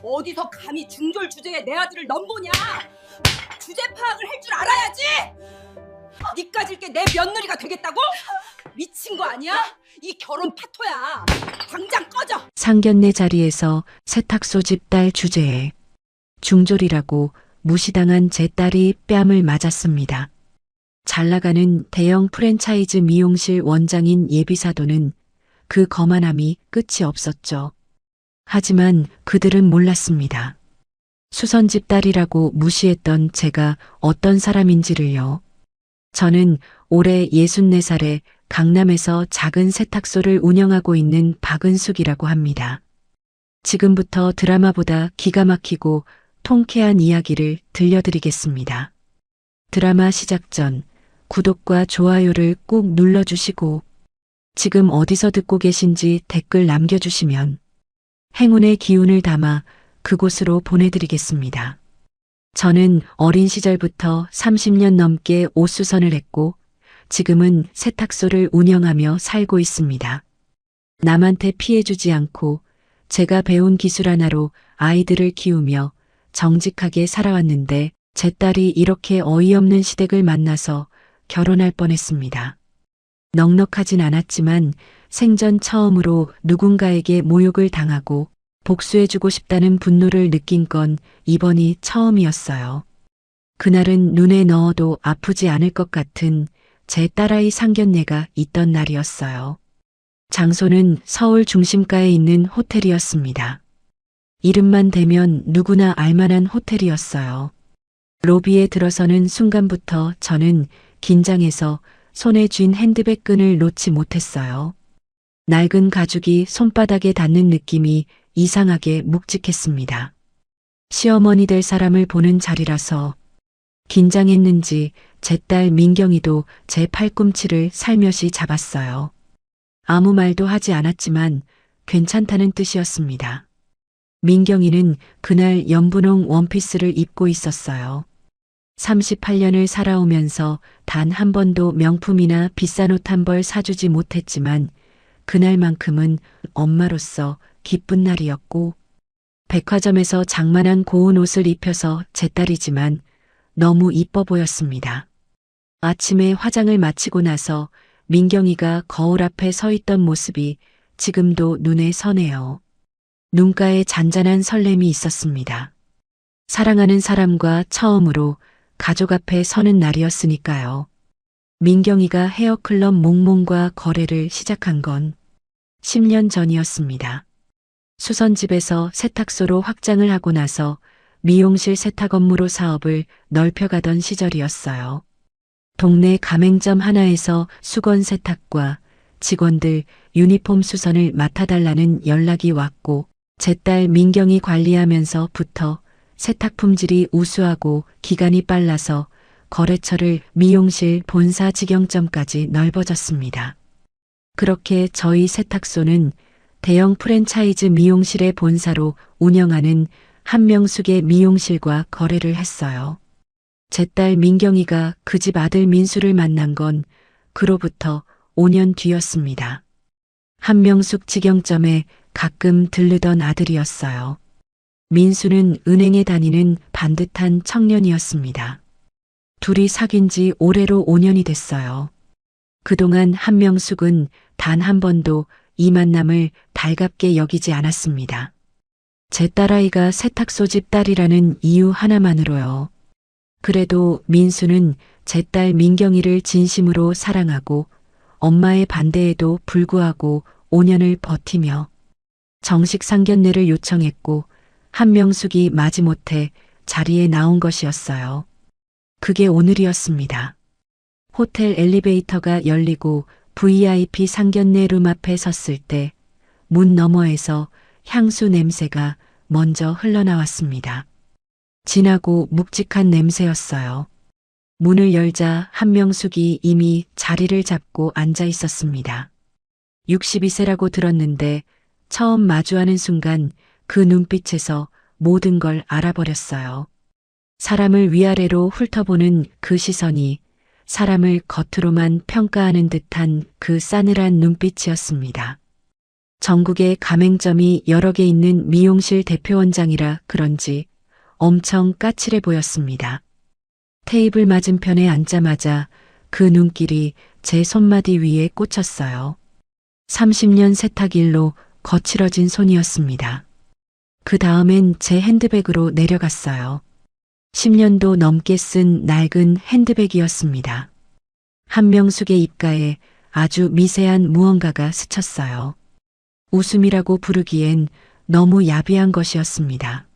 어디서 감히 중졸 주제에 내 아들을 넘보냐? 주제 파악을 할 줄 알아야지. 니까짓 게 내 며느리가 되겠다고? 미친 거 아니야? 이 결혼 파토야. 당장 꺼져. 상견례 자리에서 세탁소 집 딸 주제에 중졸이라고 무시당한 제 딸이 뺨을 맞았습니다. 잘나가는 대형 프랜차이즈 미용실 원장인 예비사도는 그 거만함이 끝이 없었죠. 하지만 그들은 몰랐습니다. 수선집 딸이라고 무시했던 제가 어떤 사람인지를요. 저는 올해 64살에 강남에서 작은 세탁소를 운영하고 있는 박은숙이라고 합니다. 지금부터 드라마보다 기가 막히고 통쾌한 이야기를 들려드리겠습니다. 드라마 시작 전 구독과 좋아요를 꾹 눌러주시고 지금 어디서 듣고 계신지 댓글 남겨주시면 행운의 기운을 담아 그곳으로 보내드리겠습니다. 저는 어린 시절부터 30년 넘게 옷수선을 했고 지금은 세탁소를 운영하며 살고 있습니다. 남한테 피해주지 않고 제가 배운 기술 하나로 아이들을 키우며 정직하게 살아왔는데 제 딸이 이렇게 어이없는 시댁을 만나서 결혼할 뻔했습니다. 넉넉하진 않았지만 생전 처음으로 누군가에게 모욕을 당하고 복수해주고 싶다는 분노를 느낀 건 이번이 처음이었어요. 그날은 눈에 넣어도 아프지 않을 것 같은 제 딸아이 상견례가 있던 날이었어요. 장소는 서울 중심가에 있는 호텔이었습니다. 이름만 대면 누구나 알만한 호텔이었어요. 로비에 들어서는 순간부터 저는 긴장해서 손에 쥔 핸드백 끈을 놓지 못했어요. 낡은 가죽이 손바닥에 닿는 느낌이 이상하게 묵직했습니다. 시어머니 될 사람을 보는 자리라서 긴장했는지 제 딸 민경이도 제 팔꿈치를 살며시 잡았어요. 아무 말도 하지 않았지만 괜찮다는 뜻이었습니다. 민경이는 그날 연분홍 원피스를 입고 있었어요. 38년을 살아오면서 단 한 번도 명품이나 비싼 옷 한 벌 사주지 못했지만 그날만큼은 엄마로서 기쁜 날이었고 백화점에서 장만한 고운 옷을 입혀서 제 딸이지만 너무 이뻐 보였습니다. 아침에 화장을 마치고 나서 민경이가 거울 앞에 서 있던 모습이 지금도 눈에 선해요. 눈가에 잔잔한 설렘이 있었습니다. 사랑하는 사람과 처음으로 가족 앞에 서는 날이었으니까요. 민경이가 헤어클럽 몽몽과 거래를 시작한 건 10년 전이었습니다. 수선집에서 세탁소로 확장을 하고 나서 미용실 세탁 업무로 사업을 넓혀가던 시절이었어요. 동네 가맹점 하나에서 수건 세탁과 직원들 유니폼 수선을 맡아달라는 연락이 왔고 제 딸 민경이 관리하면서부터 세탁 품질이 우수하고 기간이 빨라서 거래처를 미용실 본사 직영점까지 넓어졌습니다. 그렇게 저희 세탁소는 대형 프랜차이즈 미용실의 본사로 운영하는 한명숙의 미용실과 거래를 했어요. 제 딸 민경이가 그 집 아들 민수를 만난 건 그로부터 5년 뒤였습니다. 한명숙 직영점에 가끔 들르던 아들이었어요. 민수는 은행에 다니는 반듯한 청년이었습니다. 둘이 사귄 지 올해로 5년이 됐어요. 그동안 한명숙은 단 한 번도 이 만남을 달갑게 여기지 않았습니다. 제 딸아이가 세탁소 집 딸이라는 이유 하나만으로요. 그래도 민수는 제 딸 민경이를 진심으로 사랑하고 엄마의 반대에도 불구하고 5년을 버티며 정식 상견례를 요청했고 한명숙이 마지못해 자리에 나온 것이었어요. 그게 오늘이었습니다. 호텔 엘리베이터가 열리고 VIP 상견례 룸 앞에 섰을 때 문 너머에서 향수 냄새가 먼저 흘러나왔습니다. 진하고 묵직한 냄새였어요. 문을 열자 한명숙이 이미 자리를 잡고 앉아 있었습니다. 62세라고 들었는데 처음 마주하는 순간 그 눈빛에서 모든 걸 알아버렸어요. 사람을 위아래로 훑어보는 그 시선이 사람을 겉으로만 평가하는 듯한 그 싸늘한 눈빛이었습니다. 전국에 가맹점이 여러 개 있는 미용실 대표원장이라 그런지 엄청 까칠해 보였습니다. 테이블 맞은편에 앉자마자 그 눈길이 제 손마디 위에 꽂혔어요. 30년 세탁일로 거칠어진 손이었습니다. 그 다음엔 제 핸드백으로 내려갔어요. 10년도 넘게 쓴 낡은 핸드백이었습니다. 한명숙의 입가에 아주 미세한 무언가가 스쳤어요. 웃음이라고 부르기엔 너무 야비한 것이었습니다.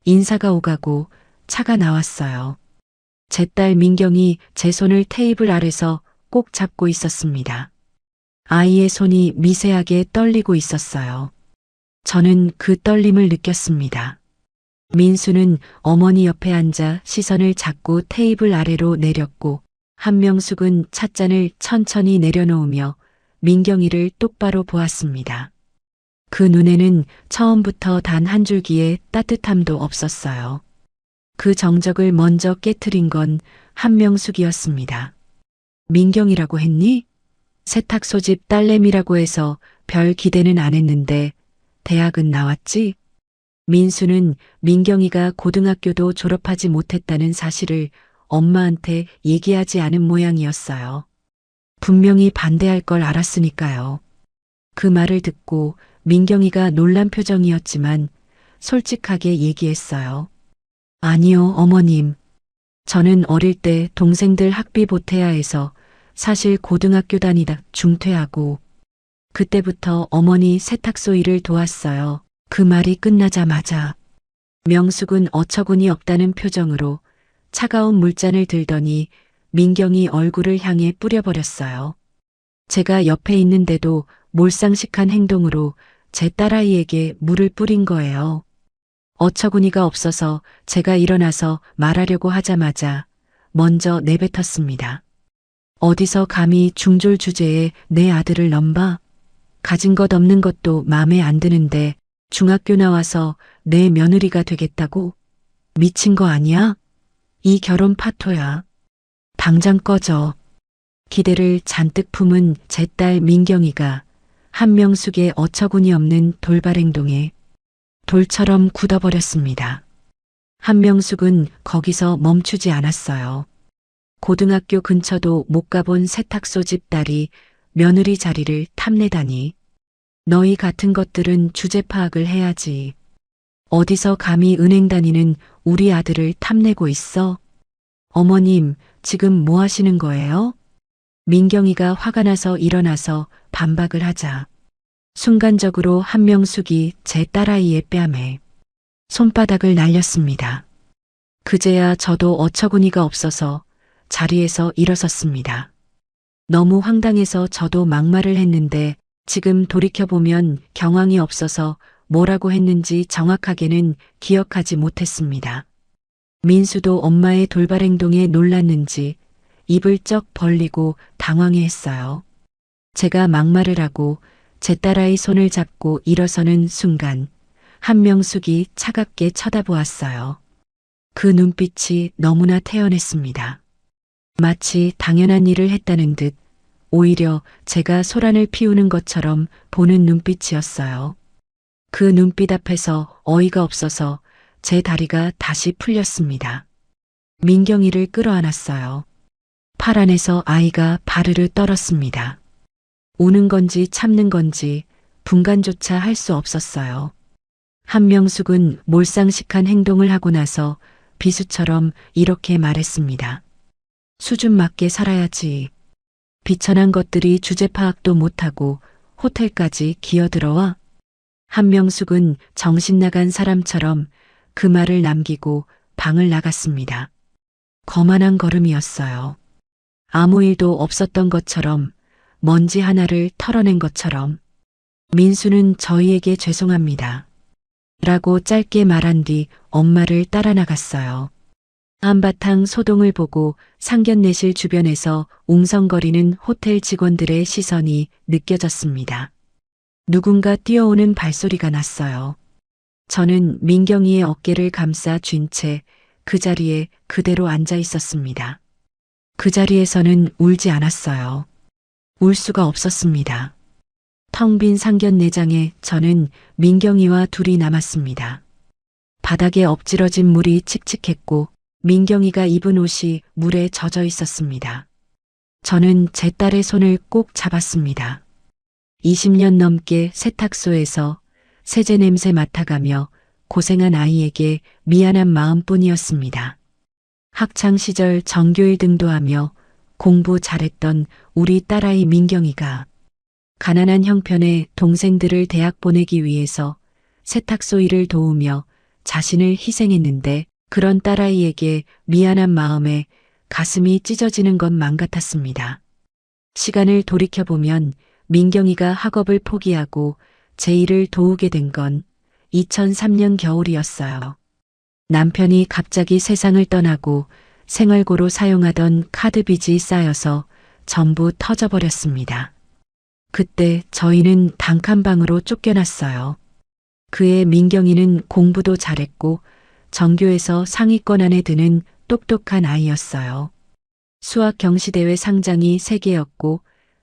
인사가 오가고 차가 나왔어요. 제 딸 민경이 제 손을 테이블 아래서 꼭 잡고 있었습니다. 아이의 손이 미세하게 떨리고 있었어요. 저는 그 떨림을 느꼈습니다. 민수는 어머니 옆에 앉아 시선을 자꾸 테이블 아래로 내렸고 한명숙은 찻잔을 천천히 내려놓으며 민경이를 똑바로 보았습니다. 그 눈에는 처음부터 단 한 줄기의 따뜻함도 없었어요. 그 정적을 먼저 깨트린 건 한명숙이었습니다. 민경이라고 했니? 세탁 소집 딸내미라고 해서 별 기대는 안 했는데 대학은 나왔지? 민수는 민경이가 고등학교도 졸업하지 못했다는 사실을 엄마한테 얘기하지 않은 모양이었어요. 분명히 반대할 걸 알았으니까요. 그 말을 듣고 민경이가 놀란 표정이었지만 솔직하게 얘기했어요. 아니요, 어머님. 저는 어릴 때 동생들 학비 보태야 해서 사실 고등학교 다니다 중퇴하고 그때부터 어머니 세탁소 일을 도왔어요. 그 말이 끝나자마자 명숙은 어처구니 없다는 표정으로 차가운 물잔을 들더니 민경이 얼굴을 향해 뿌려버렸어요. 제가 옆에 있는데도 몰상식한 행동으로 제 딸아이에게 물을 뿌린 거예요. 어처구니가 없어서 제가 일어나서 말하려고 하자마자 먼저 내뱉었습니다. 어디서 감히 중졸 주제에 내 아들을 넘봐? 가진 것 없는 것도 마음에 안 드는데 중학교 나와서 내 며느리가 되겠다고? 미친 거 아니야? 이 결혼 파토야. 당장 꺼져. 기대를 잔뜩 품은 제 딸 민경이가 한명숙의 어처구니 없는 돌발 행동에 돌처럼 굳어버렸습니다. 한명숙은 거기서 멈추지 않았어요. 고등학교 근처도 못 가본 세탁소 집 딸이 며느리 자리를 탐내다니. 너희 같은 것들은 주제 파악을 해야지. 어디서 감히 은행 다니는 우리 아들을 탐내고 있어? 어머님, 지금 뭐 하시는 거예요? 민경이가 화가 나서 일어나서 반박을 하자. 순간적으로 한명숙이 제 딸아이의 뺨에 손바닥을 날렸습니다. 그제야 저도 어처구니가 없어서 자리에서 일어섰습니다. 너무 황당해서 저도 막말을 했는데 지금 돌이켜보면 경황이 없어서 뭐라고 했는지 정확하게는 기억하지 못했습니다. 민수도 엄마의 돌발 행동에 놀랐는지 입을 쩍 벌리고 당황해했어요. 제가 막말을 하고 제 딸아이 손을 잡고 일어서는 순간 한명숙이 차갑게 쳐다보았어요. 그 눈빛이 너무나 태연했습니다. 마치 당연한 일을 했다는 듯 오히려 제가 소란을 피우는 것처럼 보는 눈빛이었어요. 그 눈빛 앞에서 어이가 없어서 제 다리가 다시 풀렸습니다. 민경이를 끌어안았어요. 팔 안에서 아이가 바르르 떨었습니다. 우는 건지 참는 건지 분간조차 할 수 없었어요. 한명숙은 몰상식한 행동을 하고 나서 비수처럼 이렇게 말했습니다. 수준 맞게 살아야지. 비천한 것들이 주제 파악도 못하고 호텔까지 기어들어와? 한명숙은 정신 나간 사람처럼 그 말을 남기고 방을 나갔습니다. 거만한 걸음이었어요. 아무 일도 없었던 것처럼 먼지 하나를 털어낸 것처럼 민수는 저희에게 죄송합니다. 라고 짧게 말한 뒤 엄마를 따라 나갔어요. 한바탕 소동을 보고 상견례실 주변에서 웅성거리는 호텔 직원들의 시선이 느껴졌습니다. 누군가 뛰어오는 발소리가 났어요. 저는 민경이의 어깨를 감싸 쥔 채 그 자리에 그대로 앉아 있었습니다. 그 자리에서는 울지 않았어요. 울 수가 없었습니다. 텅 빈 상견례장에 저는 민경이와 둘이 남았습니다. 바닥에 엎질러진 물이 칙칙했고 민경이가 입은 옷이 물에 젖어 있었습니다. 저는 제 딸의 손을 꼭 잡았습니다. 20년 넘게 세탁소에서 세제 냄새 맡아가며 고생한 아이에게 미안한 마음뿐이었습니다. 학창 시절 정규 1등도 하며 공부 잘했던 우리 딸아이 민경이가 가난한 형편의 동생들을 대학 보내기 위해서 세탁소 일을 도우며 자신을 희생했는데 그런 딸아이에게 미안한 마음에 가슴이 찢어지는 것만 같았습니다. 시간을 돌이켜보면 민경이가 학업을 포기하고 제 일을 도우게 된 건 2003년 겨울이었어요. 남편이 갑자기 세상을 떠나고 생활고로 사용하던 카드 빚이 쌓여서 전부 터져버렸습니다. 그때 저희는 단칸방으로 쫓겨났어요. 그의 민경이는 공부도 잘했고 전교에서 상위권 안에 드는 똑똑한 아이였어요. 수학 경시대회 상장이 3개였고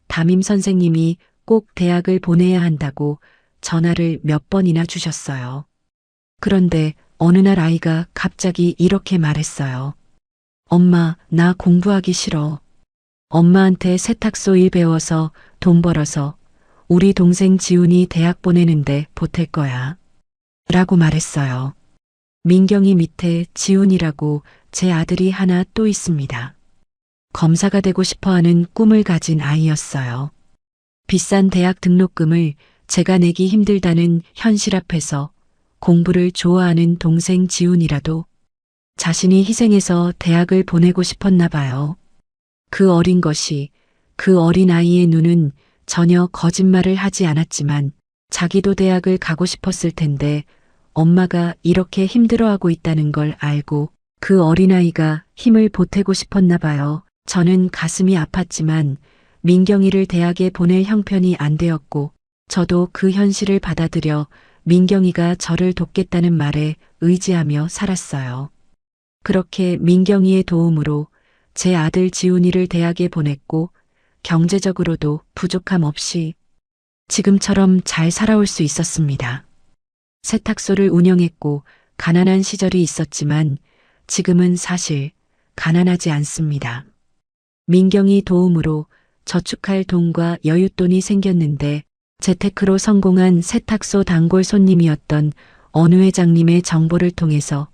담임 선생님이 꼭 대학을 보내야 한다고 전화를 몇 번이나 주셨어요. 그런데 어느 날 아이가 갑자기 이렇게 말했어요. 엄마, 나 공부하기 싫어. 엄마한테 세탁소 일 배워서 돈 벌어서 우리 동생 지훈이 대학 보내는데 보탤 거야. 라고 말했어요. 민경이 밑에 지훈이라고 제 아들이 하나 또 있습니다. 검사가 되고 싶어하는 꿈을 가진 아이였어요. 비싼 대학 등록금을 제가 내기 힘들다는 현실 앞에서 공부를 좋아하는 동생 지훈이라도 자신이 희생해서 대학을 보내고 싶었나 봐요. 그 어린 것이, 그 어린 아이의 눈은 전혀 거짓말을 하지 않았지만 자기도 대학을 가고 싶었을 텐데 엄마가 이렇게 힘들어하고 있다는 걸 알고 그 어린아이가 힘을 보태고 싶었나 봐요. 저는 가슴이 아팠지만 민경이를 대학에 보낼 형편이 안 되었고 저도 그 현실을 받아들여 민경이가 저를 돕겠다는 말에 의지하며 살았어요. 그렇게 민경이의 도움으로 제 아들 지훈이를 대학에 보냈고 경제적으로도 부족함 없이 지금처럼 잘 살아올 수 있었습니다. 세탁소를 운영했고 가난한 시절이 있었지만 지금은 사실 가난하지 않습니다. 민경이 도움으로 저축할 돈과 여윳돈이 생겼는데 재테크로 성공한 세탁소 단골 손님이었던 어느 회장님의 정보를 통해서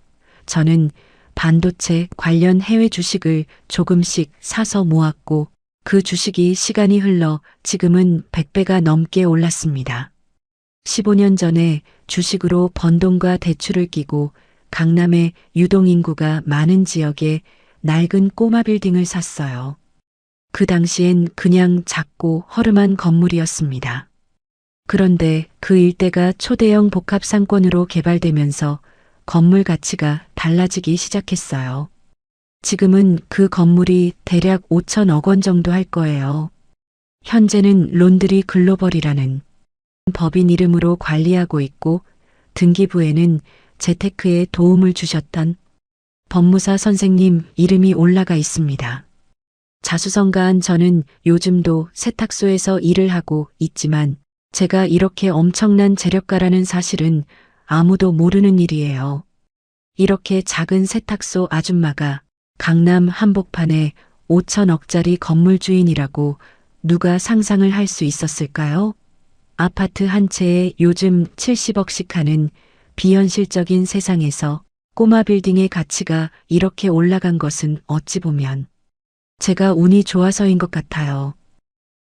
저는 반도체 관련 해외 주식을 조금씩 사서 모았고 그 주식이 시간이 흘러 지금은 100배가 넘게 올랐습니다. 15년 전에 주식으로 번 돈과 대출을 끼고 강남의 유동인구가 많은 지역에 낡은 꼬마 빌딩을 샀어요. 그 당시엔 그냥 작고 허름한 건물이었습니다. 그런데 그 일대가 초대형 복합 상권으로 개발되면서 건물 가치가 달라지기 시작했어요. 지금은 그 건물이 대략 5천억 원 정도 할 거예요. 현재는 론드리 글로벌이라는 법인 이름으로 관리하고 있고 등기부에는 재테크에 도움을 주셨던 법무사 선생님 이름이 올라가 있습니다. 자수성가한 저는 요즘도 세탁소에서 일을 하고 있지만 제가 이렇게 엄청난 재력가라는 사실은 아무도 모르는 일이에요. 이렇게 작은 세탁소 아줌마가 강남 한복판에 5천억짜리 건물 주인이라고 누가 상상을 할 수 있었을까요? 아파트 한 채에 요즘 70억씩 하는 비현실적인 세상에서 꼬마 빌딩의 가치가 이렇게 올라간 것은 어찌 보면 제가 운이 좋아서인 것 같아요.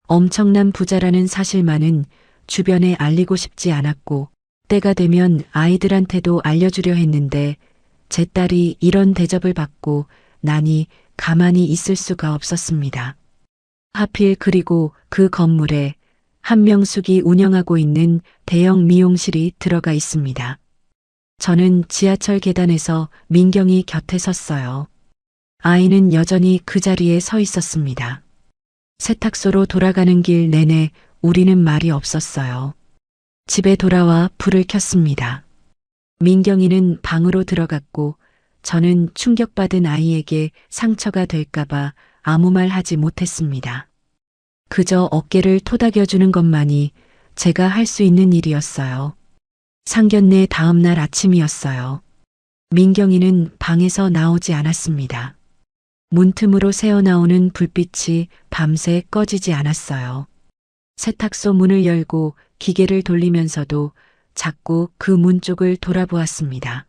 엄청난 부자라는 사실만은 주변에 알리고 싶지 않았고 때가 되면 아이들한테도 알려주려 했는데 제 딸이 이런 대접을 받고 나니 가만히 있을 수가 없었습니다. 하필 그리고 그 건물에 한명숙이 운영하고 있는 대형 미용실이 들어가 있습니다. 저는 지하철 계단에서 민경이 곁에 섰어요. 아이는 여전히 그 자리에 서 있었습니다. 세탁소로 돌아가는 길 내내 우리는 말이 없었어요. 집에 돌아와 불을 켰습니다. 민경이는 방으로 들어갔고 저는 충격받은 아이에게 상처가 될까봐 아무 말 하지 못했습니다. 그저 어깨를 토닥여주는 것만이 제가 할 수 있는 일이었어요. 상견례 다음 날 아침이었어요. 민경이는 방에서 나오지 않았습니다. 문틈으로 새어나오는 불빛이 밤새 꺼지지 않았어요. 세탁소 문을 열고 기계를 돌리면서도 자꾸 그 문 쪽을 돌아보았습니다.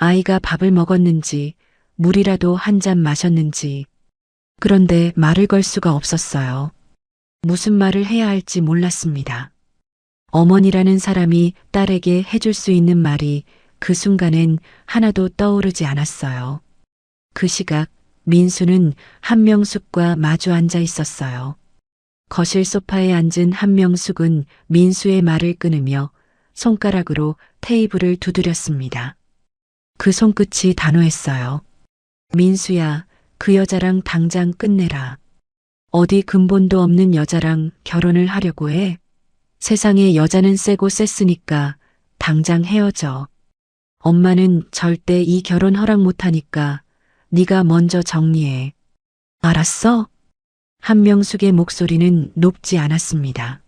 아이가 밥을 먹었는지, 물이라도 한 잔 마셨는지. 그런데 말을 걸 수가 없었어요. 무슨 말을 해야 할지 몰랐습니다. 어머니라는 사람이 딸에게 해줄 수 있는 말이 그 순간엔 하나도 떠오르지 않았어요. 그 시각 민수는 한명숙과 마주 앉아 있었어요. 거실 소파에 앉은 한명숙은 민수의 말을 끊으며 손가락으로 테이블을 두드렸습니다. 그 손끝이 단호했어요. 민수야, 그 여자랑 당장 끝내라. 어디 근본도 없는 여자랑 결혼을 하려고 해? 세상에 여자는 세고 셌으니까 당장 헤어져. 엄마는 절대 이 결혼 허락 못하니까 네가 먼저 정리해. 알았어? 한명숙의 목소리는 높지 않았습니다.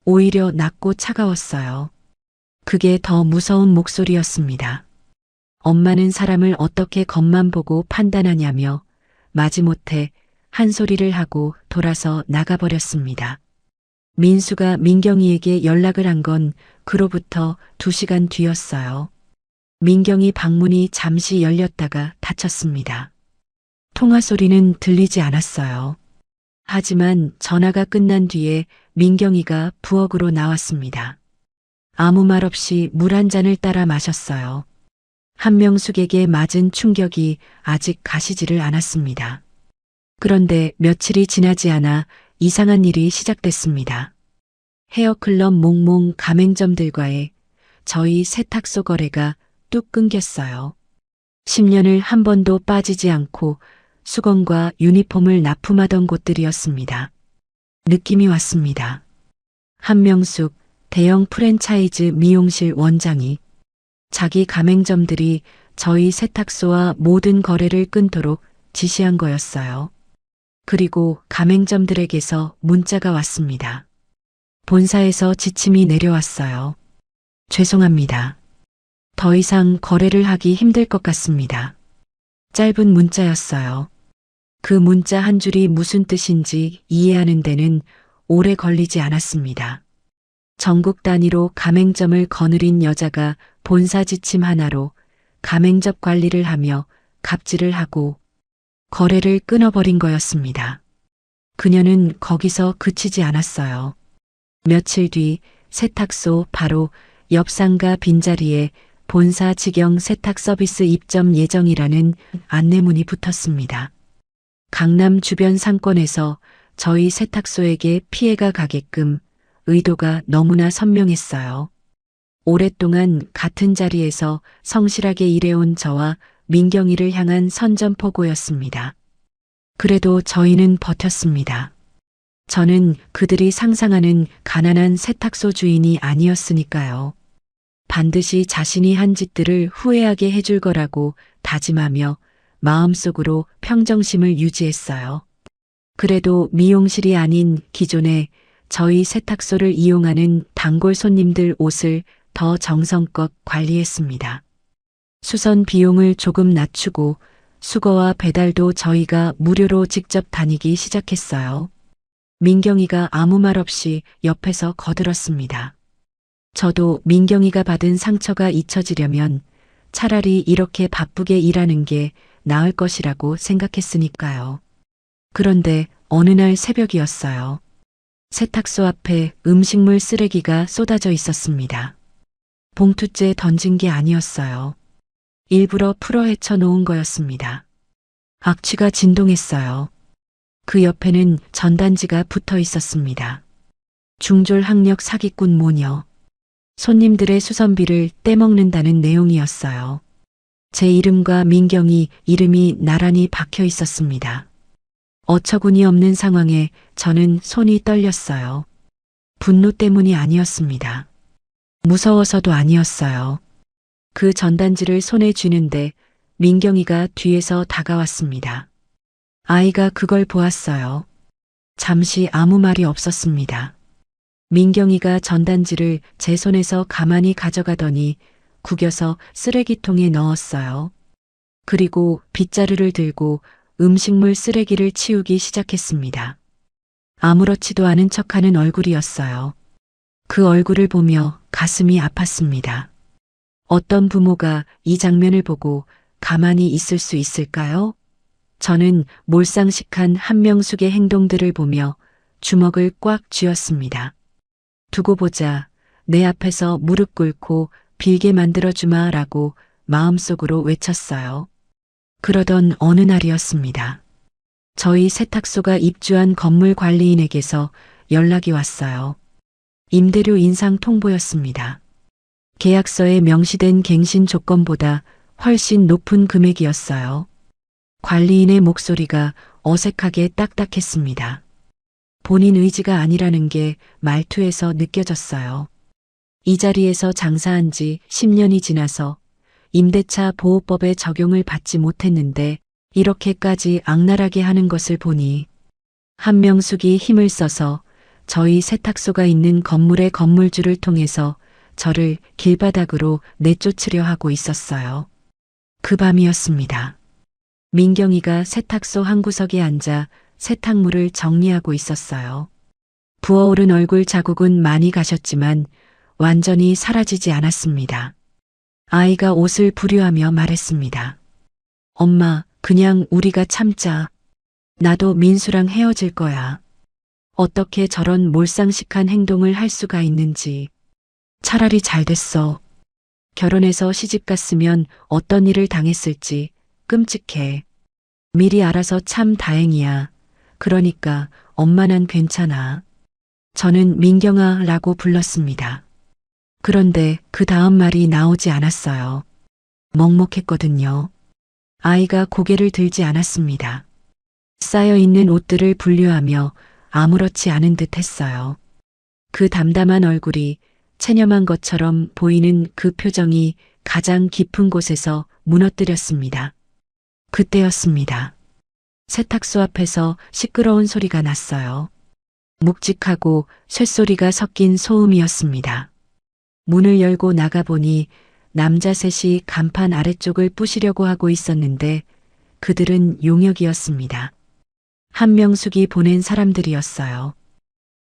오히려 낮고 차가웠어요. 그게 더 무서운 목소리였습니다. 엄마는 사람을 어떻게 겉만 보고 판단하냐며 마지못해 한 소리를 하고 돌아서 나가버렸습니다. 민수가 민경이에게 연락을 한 건 그로부터 2시간 뒤였어요. 민경이 방문이 잠시 열렸다가 닫혔습니다. 통화 소리는 들리지 않았어요. 하지만 전화가 끝난 뒤에 민경이가 부엌으로 나왔습니다. 아무 말 없이 물 한 잔을 따라 마셨어요. 한명숙에게 맞은 충격이 아직 가시지를 않았습니다. 그런데 며칠이 지나지 않아 이상한 일이 시작됐습니다. 헤어클럽 몽몽 가맹점들과의 저희 세탁소 거래가 뚝 끊겼어요. 10년을 한 번도 빠지지 않고 수건과 유니폼을 납품하던 곳들이었습니다. 느낌이 왔습니다. 한명숙 대형 프랜차이즈 미용실 원장이 자기 가맹점들이 저희 세탁소와 모든 거래를 끊도록 지시한 거였어요. 그리고 가맹점들에게서 문자가 왔습니다. 본사에서 지침이 내려왔어요. 죄송합니다. 더 이상 거래를 하기 힘들 것 같습니다. 짧은 문자였어요. 그 문자 한 줄이 무슨 뜻인지 이해하는 데는 오래 걸리지 않았습니다. 전국 단위로 가맹점을 거느린 여자가 본사 지침 하나로 가맹점 관리를 하며 갑질을 하고 거래를 끊어버린 거였습니다. 그녀는 거기서 그치지 않았어요. 며칠 뒤 세탁소 바로 옆 상가 빈자리에 본사 직영 세탁 서비스 입점 예정이라는 안내문이 붙었습니다. 강남 주변 상권에서 저희 세탁소에게 피해가 가게끔 의도가 너무나 선명했어요. 오랫동안 같은 자리에서 성실하게 일해온 저와 민경이를 향한 선전포고였습니다. 그래도 저희는 버텼습니다. 저는 그들이 상상하는 가난한 세탁소 주인이 아니었으니까요. 반드시 자신이 한 짓들을 후회하게 해줄 거라고 다짐하며 마음속으로 평정심을 유지했어요. 그래도 미용실이 아닌 기존에 저희 세탁소를 이용하는 단골 손님들 옷을 더 정성껏 관리했습니다. 수선 비용을 조금 낮추고 수거와 배달도 저희가 무료로 직접 다니기 시작했어요. 민경이가 아무 말 없이 옆에서 거들었습니다. 저도 민경이가 받은 상처가 잊혀지려면 차라리 이렇게 바쁘게 일하는 게 나을 것이라고 생각했으니까요. 그런데 어느 날 새벽이었어요. 세탁소 앞에 음식물 쓰레기가 쏟아져 있었습니다. 봉투째 던진 게 아니었어요. 일부러 풀어 헤쳐 놓은 거였습니다. 악취가 진동했어요. 그 옆에는 전단지가 붙어 있었습니다. 중졸 학력 사기꾼 모녀. 손님들의 수선비를 떼먹는다는 내용이었어요. 제 이름과 민경이 이름이 나란히 박혀 있었습니다. 어처구니 없는 상황에 저는 손이 떨렸어요. 분노 때문이 아니었습니다. 무서워서도 아니었어요. 그 전단지를 손에 쥐는데 민경이가 뒤에서 다가왔습니다. 아이가 그걸 보았어요. 잠시 아무 말이 없었습니다. 민경이가 전단지를 제 손에서 가만히 가져가더니 구겨서 쓰레기통에 넣었어요. 그리고 빗자루를 들고 음식물 쓰레기를 치우기 시작했습니다. 아무렇지도 않은 척하는 얼굴이었어요. 그 얼굴을 보며 가슴이 아팠습니다. 어떤 부모가 이 장면을 보고 가만히 있을 수 있을까요? 저는 몰상식한 한명숙의 행동들을 보며 주먹을 꽉 쥐었습니다. 두고 보자. 내 앞에서 무릎 꿇고 빌게 만들어주마 라고 마음속으로 외쳤어요. 그러던 어느 날이었습니다. 저희 세탁소가 입주한 건물 관리인에게서 연락이 왔어요. 임대료 인상 통보였습니다. 계약서에 명시된 갱신 조건보다 훨씬 높은 금액이었어요. 관리인의 목소리가 어색하게 딱딱했습니다. 본인 의지가 아니라는 게 말투에서 느껴졌어요. 이 자리에서 장사한 지 10년이 지나서 임대차 보호법의 적용을 받지 못했는데 이렇게까지 악랄하게 하는 것을 보니 한명숙이 힘을 써서 저희 세탁소가 있는 건물의 건물주를 통해서 저를 길바닥으로 내쫓으려 하고 있었어요. 그 밤이었습니다. 민경이가 세탁소 한 구석에 앉아 세탁물을 정리하고 있었어요. 부어오른 얼굴 자국은 많이 가셨지만 완전히 사라지지 않았습니다. 아이가 옷을 부려하며 말했습니다. 엄마, 그냥 우리가 참자. 나도 민수랑 헤어질 거야. 어떻게 저런 몰상식한 행동을 할 수가 있는지. 차라리 잘 됐어. 결혼해서 시집 갔으면 어떤 일을 당했을지 끔찍해. 미리 알아서 참 다행이야. 그러니까 엄마 난 괜찮아. 저는 민경아라고 불렀습니다. 그런데 그 다음 말이 나오지 않았어요. 먹먹했거든요. 아이가 고개를 들지 않았습니다. 쌓여있는 옷들을 분류하며 아무렇지 않은 듯 했어요. 그 담담한 얼굴이 체념한 것처럼 보이는 그 표정이 가장 깊은 곳에서 무너뜨렸습니다. 그때였습니다. 세탁소 앞에서 시끄러운 소리가 났어요. 묵직하고 쇳소리가 섞인 소음이었습니다. 문을 열고 나가보니 남자 셋이 간판 아래쪽을 부시려고 하고 있었는데 그들은 용역이었습니다. 한명숙이 보낸 사람들이었어요.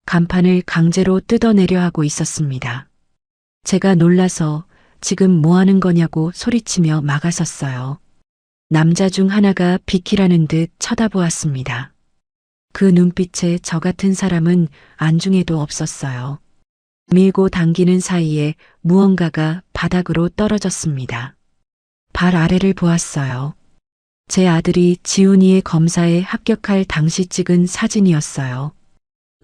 간판을 강제로 뜯어내려 하고 있었습니다. 제가 놀라서 지금 뭐 하는 거냐고 소리치며 막아섰어요. 남자 중 하나가 비키라는 듯 쳐다보았습니다. 그 눈빛에 저 같은 사람은 안중에도 없었어요. 밀고 당기는 사이에 무언가가 바닥으로 떨어졌습니다. 발 아래를 보았어요. 제 아들이 지훈이의 검사에 합격할 당시 찍은 사진이었어요.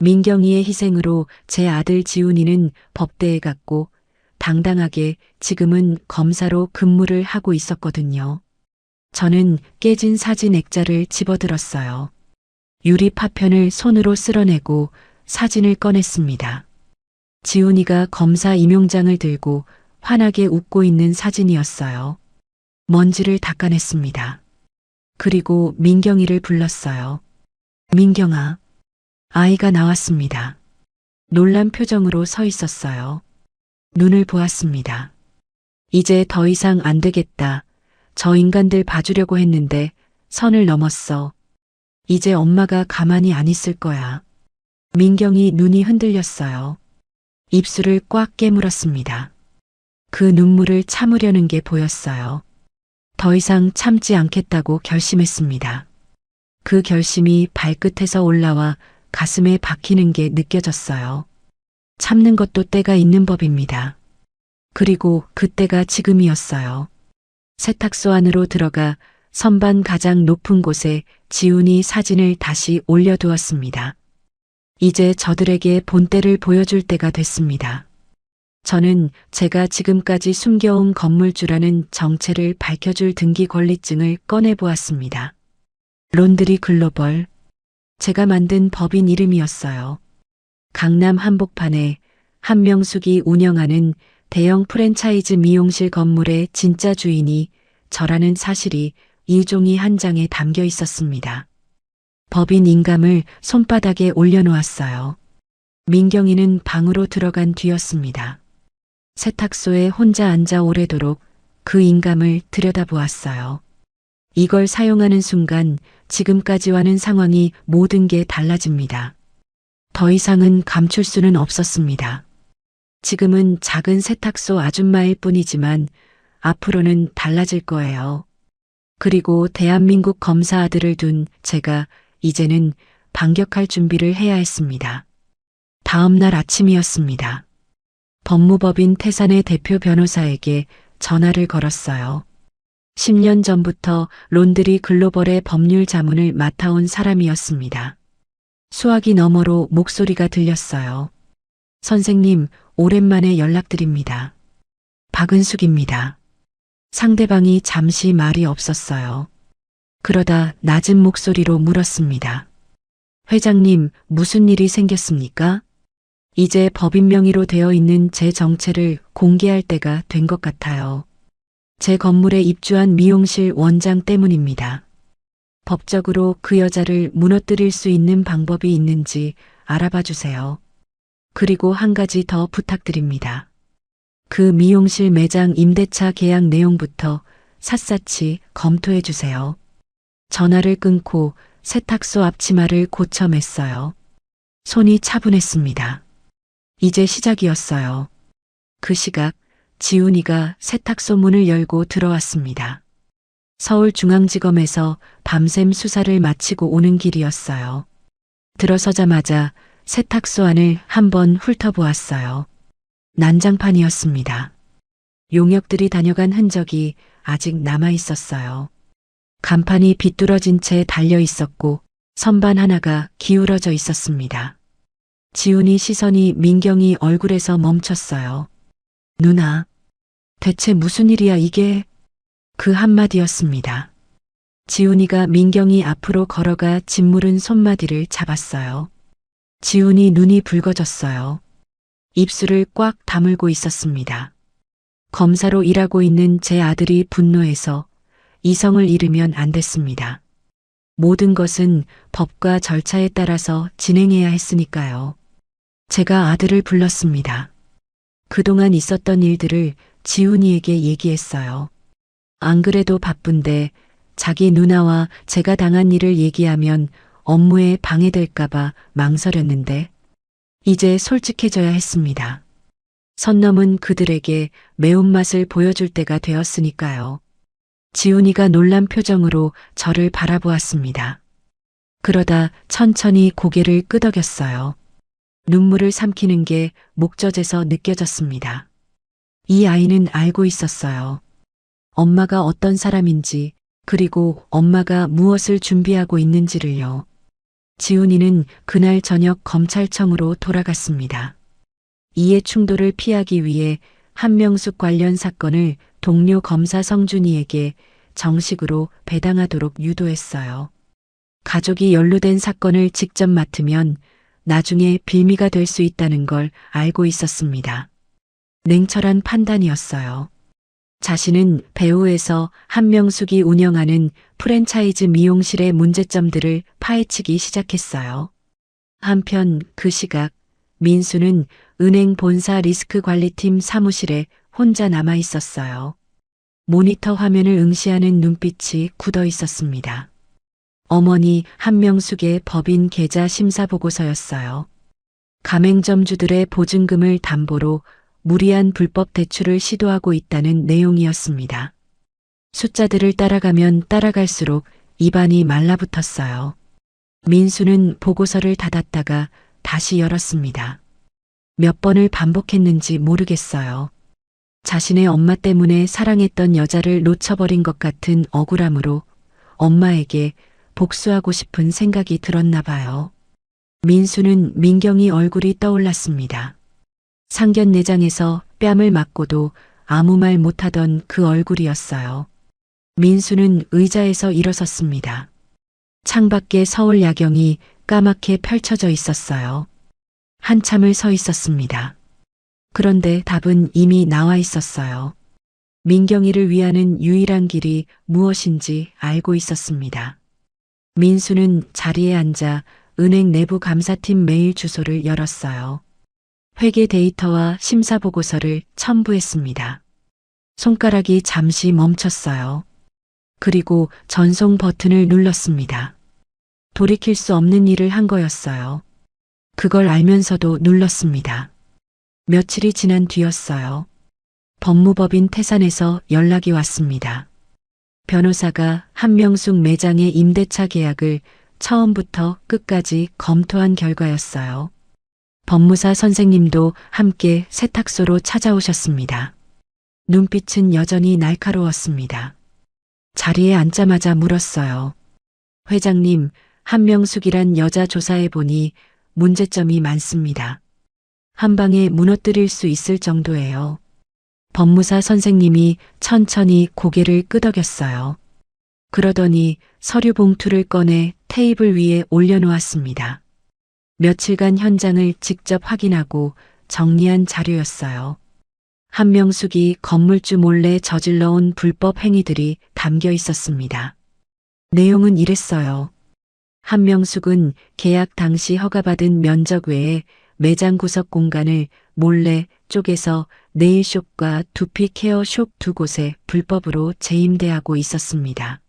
민경이의 희생으로 제 아들 지훈이는 법대에 갔고 당당하게 지금은 검사로 근무를 하고 있었거든요. 저는 깨진 사진 액자를 집어들었어요. 유리 파편을 손으로 쓸어내고 사진을 꺼냈습니다. 지훈이가 검사 임용장을 들고 환하게 웃고 있는 사진이었어요. 먼지를 닦아냈습니다. 그리고 민경이를 불렀어요. 민경아. 아이가 나왔습니다. 놀란 표정으로 서 있었어요. 눈을 보았습니다. 이제 더 이상 안 되겠다. 저 인간들 봐주려고 했는데 선을 넘었어. 이제 엄마가 가만히 안 있을 거야. 민경이 눈이 흔들렸어요. 입술을 꽉 깨물었습니다. 그 눈물을 참으려는 게 보였어요. 더 이상 참지 않겠다고 결심했습니다. 그 결심이 발끝에서 올라와 가슴에 박히는 게 느껴졌어요. 참는 것도 때가 있는 법입니다. 그리고 그때가 지금이었어요. 세탁소 안으로 들어가 선반 가장 높은 곳에 지훈이 사진을 다시 올려두었습니다. 이제 저들에게 본때를 보여줄 때가 됐습니다. 저는 제가 지금까지 숨겨온 건물주라는 정체를 밝혀줄 등기 권리증을 꺼내보았습니다. 론드리 글로벌. 제가 만든 법인 이름이었어요. 강남 한복판에 한명숙이 운영하는 대형 프랜차이즈 미용실 건물의 진짜 주인이 저라는 사실이 일종이 한 장에 담겨 있었습니다. 법인 인감을 손바닥에 올려놓았어요. 민경이는 방으로 들어간 뒤였습니다. 세탁소에 혼자 앉아 오래도록 그 인감을 들여다보았어요. 이걸 사용하는 순간 지금까지와는 상황이 모든 게 달라집니다. 더 이상은 감출 수는 없었습니다. 지금은 작은 세탁소 아줌마일 뿐이지만 앞으로는 달라질 거예요. 그리고 대한민국 검사 아들을 둔 제가 이제는 반격할 준비를 해야 했습니다. 다음 날 아침이었습니다. 법무법인 태산의 대표 변호사에게 전화를 걸었어요. 10년 전부터 론드리 글로벌의 법률 자문을 맡아온 사람이었습니다. 수화기 너머로 목소리가 들렸어요. 선생님, 오랜만에 연락드립니다. 박은숙입니다. 상대방이 잠시 말이 없었어요. 그러다 낮은 목소리로 물었습니다. 회장님, 무슨 일이 생겼습니까? 이제 법인 명의로 되어 있는 제 정체를 공개할 때가 된 것 같아요. 제 건물에 입주한 미용실 원장 때문입니다. 법적으로 그 여자를 무너뜨릴 수 있는 방법이 있는지 알아봐 주세요. 그리고 한 가지 더 부탁드립니다. 그 미용실 매장 임대차 계약 내용부터 샅샅이 검토해 주세요. 전화를 끊고 세탁소 앞치마를 고쳐 맸어요. 손이 차분했습니다. 이제 시작이었어요. 그 시각 지훈이가 세탁소 문을 열고 들어왔습니다. 서울중앙지검에서 밤샘 수사를 마치고 오는 길이었어요. 들어서자마자 세탁소 안을 한번 훑어보았어요. 난장판이었습니다. 용역들이 다녀간 흔적이 아직 남아 있었어요. 간판이 비뚤어진 채 달려 있었고 선반 하나가 기울어져 있었습니다. 지훈이 시선이 민경이 얼굴에서 멈췄어요. 누나, 대체 무슨 일이야 이게? 그 한마디였습니다. 지훈이가 민경이 앞으로 걸어가 짓무른 손마디를 잡았어요. 지훈이 눈이 붉어졌어요. 입술을 꽉 다물고 있었습니다. 검사로 일하고 있는 제 아들이 분노해서 이성을 잃으면 안 됐습니다. 모든 것은 법과 절차에 따라서 진행해야 했으니까요. 제가 아들을 불렀습니다. 그동안 있었던 일들을 지훈이에게 얘기했어요. 안 그래도 바쁜데 자기 누나와 제가 당한 일을 얘기하면 업무에 방해될까봐 망설였는데 이제 솔직해져야 했습니다. 선 넘은 그들에게 매운맛을 보여줄 때가 되었으니까요. 지훈이가 놀란 표정으로 저를 바라보았습니다. 그러다 천천히 고개를 끄덕였어요. 눈물을 삼키는 게 목젖에서 느껴졌습니다. 이 아이는 알고 있었어요. 엄마가 어떤 사람인지 그리고 엄마가 무엇을 준비하고 있는지를요. 지훈이는 그날 저녁 검찰청으로 돌아갔습니다. 이해 충돌을 피하기 위해 한명숙 관련 사건을 동료 검사 성준이에게 정식으로 배당하도록 유도했어요. 가족이 연루된 사건을 직접 맡으면 나중에 빌미가 될 수 있다는 걸 알고 있었습니다. 냉철한 판단이었어요. 자신은 배우에서 한명숙이 운영하는 프랜차이즈 미용실의 문제점들을 파헤치기 시작했어요. 한편 그 시각 민수는 은행 본사 리스크 관리팀 사무실에 혼자 남아 있었어요. 모니터 화면을 응시하는 눈빛이 굳어 있었습니다. 어머니 한명숙의 법인 계좌 심사 보고서였어요. 가맹점주들의 보증금을 담보로 무리한 불법 대출을 시도하고 있다는 내용이었습니다. 숫자들을 따라가면 따라갈수록 입안이 말라붙었어요. 민수는 보고서를 닫았다가 다시 열었습니다. 몇 번을 반복했는지 모르겠어요. 자신의 엄마 때문에 사랑했던 여자를 놓쳐버린 것 같은 억울함으로 엄마에게 복수하고 싶은 생각이 들었나 봐요. 민수는 민경이 얼굴이 떠올랐습니다. 상견례장에서 뺨을 맞고도 아무 말 못하던 그 얼굴이었어요. 민수는 의자에서 일어섰습니다. 창밖에 서울 야경이 까맣게 펼쳐져 있었어요. 한참을 서 있었습니다. 그런데 답은 이미 나와 있었어요. 민경이를 위하는 유일한 길이 무엇인지 알고 있었습니다. 민수는 자리에 앉아 은행 내부 감사팀 메일 주소를 열었어요. 회계 데이터와 심사 보고서를 첨부했습니다. 손가락이 잠시 멈췄어요. 그리고 전송 버튼을 눌렀습니다. 돌이킬 수 없는 일을 한 거였어요. 그걸 알면서도 눌렀습니다. 며칠이 지난 뒤였어요. 법무법인 태산에서 연락이 왔습니다. 변호사가 한명숙 매장의 임대차 계약을 처음부터 끝까지 검토한 결과였어요. 법무사 선생님도 함께 세탁소로 찾아오셨습니다. 눈빛은 여전히 날카로웠습니다. 자리에 앉자마자 물었어요. 회장님, 한명숙이란 여자 조사해보니 문제점이 많습니다. 한 방에 무너뜨릴 수 있을 정도예요. 법무사 선생님이 천천히 고개를 끄덕였어요. 그러더니 서류 봉투를 꺼내 테이블 위에 올려놓았습니다. 며칠간 현장을 직접 확인하고 정리한 자료였어요. 한명숙이 건물주 몰래 저질러온 불법 행위들이 담겨 있었습니다. 내용은 이랬어요. 한명숙은 계약 당시 허가받은 면적 외에 매장 구석 공간을 몰래 쪼개서 네일숍과 두피 케어숍 두 곳에 불법으로 재임대하고 있었습니다.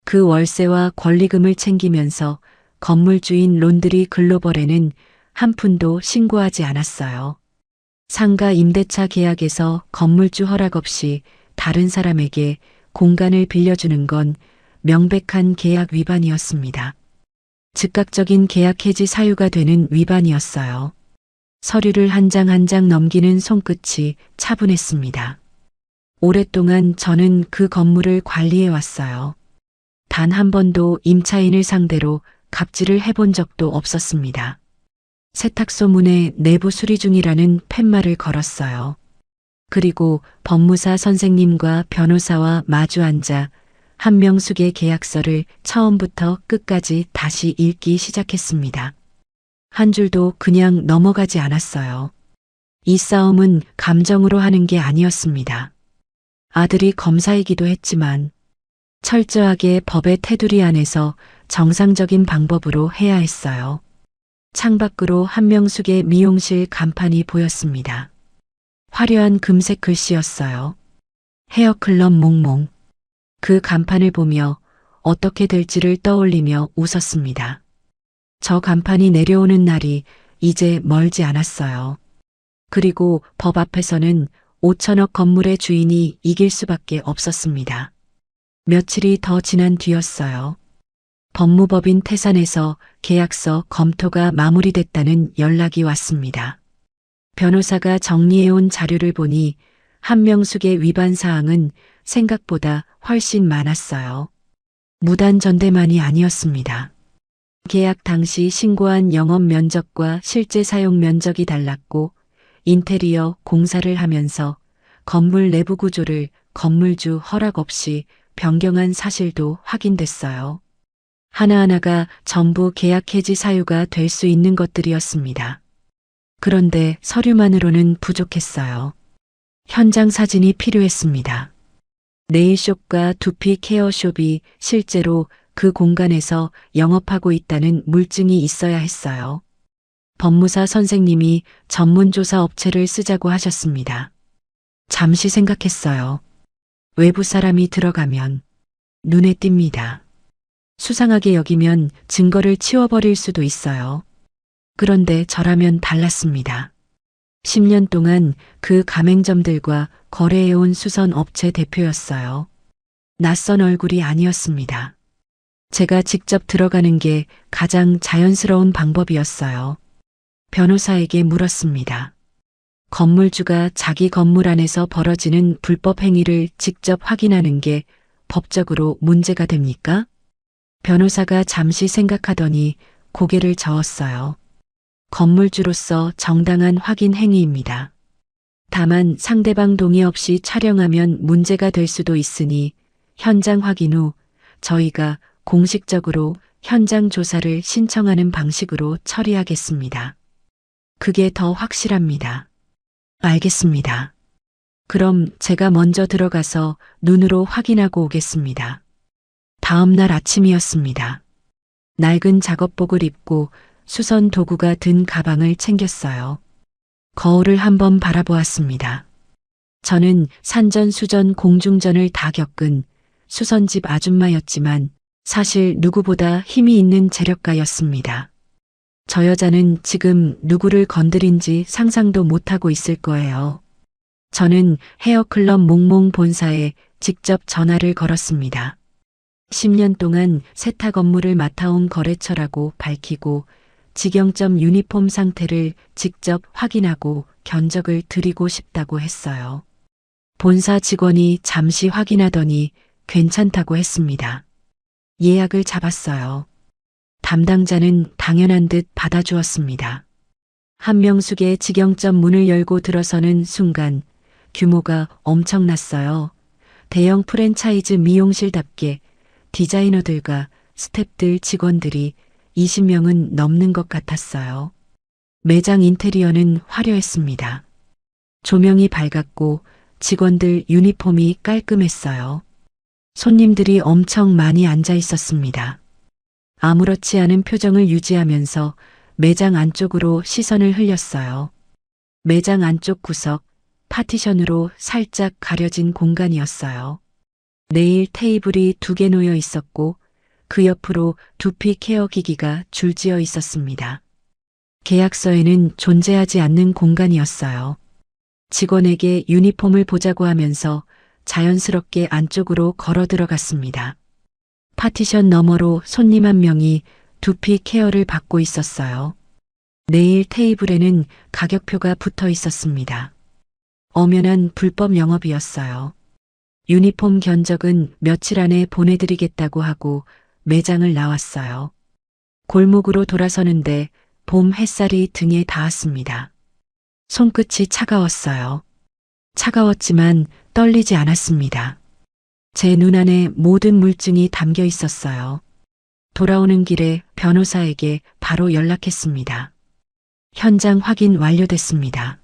그 월세와 권리금을 챙기면서 건물주인 론드리 글로벌에는 한 푼도 신고하지 않았어요. 상가 임대차 계약에서 건물주 허락 없이 다른 사람에게 공간을 빌려주는 건 명백한 계약 위반이었습니다. 즉각적인 계약 해지 사유가 되는 위반이었어요. 서류를 한 장 한 장 넘기는 손끝이 차분했습니다. 오랫동안 저는 그 건물을 관리해 왔어요. 단 한 번도 임차인을 상대로 갑질을 해본 적도 없었습니다. 세탁소 문에 내부 수리 중이라는 팻말을 걸었어요. 그리고 법무사 선생님과 변호사와 마주 앉아 한명숙의 계약서를 처음부터 끝까지 다시 읽기 시작했습니다. 한 줄도 그냥 넘어가지 않았어요. 이 싸움은 감정으로 하는 게 아니었습니다. 아들이 검사이기도 했지만 철저하게 법의 테두리 안에서 정상적인 방법으로 해야 했어요. 창밖으로 한명숙의 미용실 간판이 보였습니다. 화려한 금색 글씨였어요. 헤어클럽 몽몽. 그 간판을 보며 어떻게 될지를 떠올리며 웃었습니다. 저 간판이 내려오는 날이 이제 멀지 않았어요. 그리고 법 앞에서는 5천억 건물의 주인이 이길 수밖에 없었습니다. 며칠이 더 지난 뒤였어요. 법무법인 태산에서 계약서 검토가 마무리됐다는 연락이 왔습니다. 변호사가 정리해온 자료를 보니 한명숙의 위반 사항은 생각보다 훨씬 많았어요. 무단 전대만이 아니었습니다. 계약 당시 신고한 영업 면적과 실제 사용 면적이 달랐고 인테리어 공사를 하면서 건물 내부 구조를 건물주 허락 없이 변경한 사실도 확인됐어요. 하나하나가 전부 계약 해지 사유가 될 수 있는 것들이었습니다. 그런데 서류만으로는 부족했어요. 현장 사진이 필요했습니다. 네일숍과 두피 케어숍이 실제로 그 공간에서 영업하고 있다는 물증이 있어야 했어요. 법무사 선생님이 전문조사 업체를 쓰자고 하셨습니다. 잠시 생각했어요. 외부 사람이 들어가면 눈에 띕니다. 수상하게 여기면 증거를 치워버릴 수도 있어요. 그런데 저라면 달랐습니다. 10년 동안 그 가맹점들과 거래해온 수선 업체 대표였어요. 낯선 얼굴이 아니었습니다. 제가 직접 들어가는 게 가장 자연스러운 방법이었어요. 변호사에게 물었습니다. 건물주가 자기 건물 안에서 벌어지는 불법 행위를 직접 확인하는 게 법적으로 문제가 됩니까? 변호사가 잠시 생각하더니 고개를 저었어요. 건물주로서 정당한 확인 행위입니다. 다만 상대방 동의 없이 촬영하면 문제가 될 수도 있으니 현장 확인 후 저희가 공식적으로 현장 조사를 신청하는 방식으로 처리하겠습니다. 그게 더 확실합니다. 알겠습니다. 그럼 제가 먼저 들어가서 눈으로 확인하고 오겠습니다. 다음 날 아침이었습니다. 낡은 작업복을 입고 수선 도구가 든 가방을 챙겼어요. 거울을 한번 바라보았습니다. 저는 산전수전 공중전을 다 겪은 수선집 아줌마였지만 사실 누구보다 힘이 있는 재력가였습니다. 저 여자는 지금 누구를 건드린지 상상도 못하고 있을 거예요. 저는 헤어클럽 몽몽 본사에 직접 전화를 걸었습니다. 10년 동안 세탁 업무를 맡아온 거래처라고 밝히고 직영점 유니폼 상태를 직접 확인하고 견적을 드리고 싶다고 했어요. 본사 직원이 잠시 확인하더니 괜찮다고 했습니다. 예약을 잡았어요. 담당자는 당연한 듯 받아주었습니다. 한명숙의 직영점 문을 열고 들어서는 순간 규모가 엄청났어요. 대형 프랜차이즈 미용실답게 디자이너들과 스태프들 직원들이 20명은 넘는 것 같았어요. 매장 인테리어는 화려했습니다. 조명이 밝았고 직원들 유니폼이 깔끔했어요. 손님들이 엄청 많이 앉아 있었습니다. 아무렇지 않은 표정을 유지하면서 매장 안쪽으로 시선을 흘렸어요. 매장 안쪽 구석, 파티션으로 살짝 가려진 공간이었어요. 네일 테이블이 2개 놓여 있었고 그 옆으로 두피 케어 기기가 줄지어 있었습니다. 계약서에는 존재하지 않는 공간이었어요. 직원에게 유니폼을 보자고 하면서 자연스럽게 안쪽으로 걸어 들어갔습니다. 파티션 너머로 손님 한 명이 두피 케어를 받고 있었어요. 네일 테이블에는 가격표가 붙어 있었습니다. 엄연한 불법 영업이었어요. 유니폼 견적은 며칠 안에 보내드리겠다고 하고 매장을 나왔어요. 골목으로 돌아서는데 봄 햇살이 등에 닿았습니다. 손끝이 차가웠어요. 차가웠지만 떨리지 않았습니다. 제 눈안에 모든 물증이 담겨 있었어요. 돌아오는 길에 변호사에게 바로 연락했습니다. 현장 확인 완료됐습니다.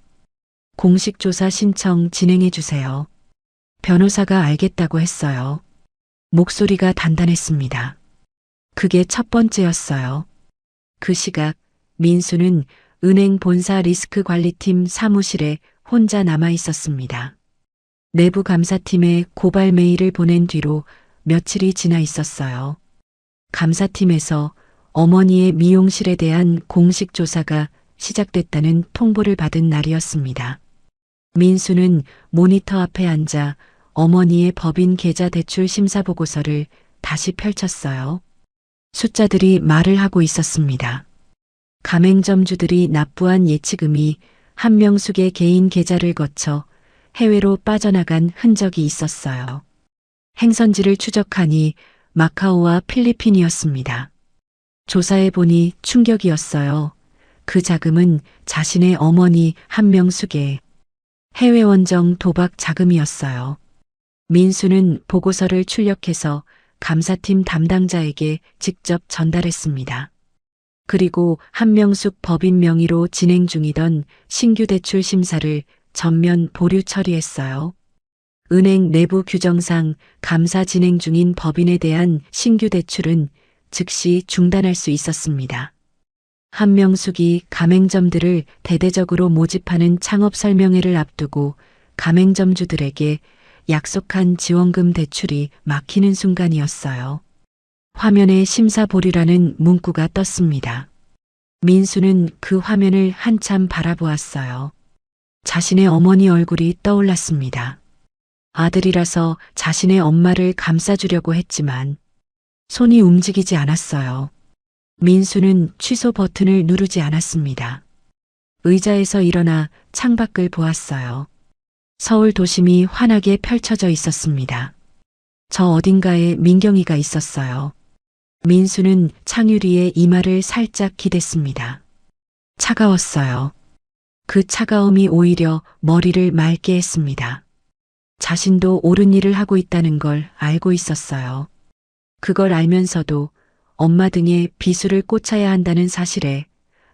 공식 조사 신청 진행해 주세요. 변호사가 알겠다고 했어요. 목소리가 단단했습니다. 그게 첫 번째였어요. 그 시각 민수는 은행 본사 리스크 관리팀 사무실에 혼자 남아 있었습니다. 내부 감사팀에 고발 메일을 보낸 뒤로 며칠이 지나 있었어요. 감사팀에서 어머니의 미용실에 대한 공식 조사가 시작됐다는 통보를 받은 날이었습니다. 민수는 모니터 앞에 앉아 어머니의 법인 계좌 대출 심사 보고서를 다시 펼쳤어요. 숫자들이 말을 하고 있었습니다. 가맹점주들이 납부한 예치금이 한명숙의 개인 계좌를 거쳐 해외로 빠져나간 흔적이 있었어요. 행선지를 추적하니 마카오와 필리핀이었습니다. 조사해 보니 충격이었어요. 그 자금은 자신의 어머니 한명숙의 해외 원정 도박 자금이었어요. 민수는 보고서를 출력해서 감사팀 담당자에게 직접 전달했습니다. 그리고 한명숙 법인 명의로 진행 중이던 신규 대출 심사를 전면 보류 처리했어요. 은행 내부 규정상 감사 진행 중인 법인에 대한 신규 대출은 즉시 중단할 수 있었습니다. 한명숙이 가맹점들을 대대적으로 모집하는 창업 설명회를 앞두고 가맹점주들에게 약속한 지원금 대출이 막히는 순간이었어요. 화면에 심사 보류라는 문구가 떴습니다. 민수는 그 화면을 한참 바라보았어요. 자신의 어머니 얼굴이 떠올랐습니다. 아들이라서 자신의 엄마를 감싸주려고 했지만 손이 움직이지 않았어요. 민수는 취소 버튼을 누르지 않았습니다. 의자에서 일어나 창밖을 보았어요. 서울 도심이 환하게 펼쳐져 있었습니다. 저 어딘가에 민경이가 있었어요. 민수는 창유리에 이마를 살짝 기댔습니다. 차가웠어요. 그 차가움이 오히려 머리를 맑게 했습니다. 자신도 옳은 일을 하고 있다는 걸 알고 있었어요. 그걸 알면서도 엄마 등에 비수를 꽂아야 한다는 사실에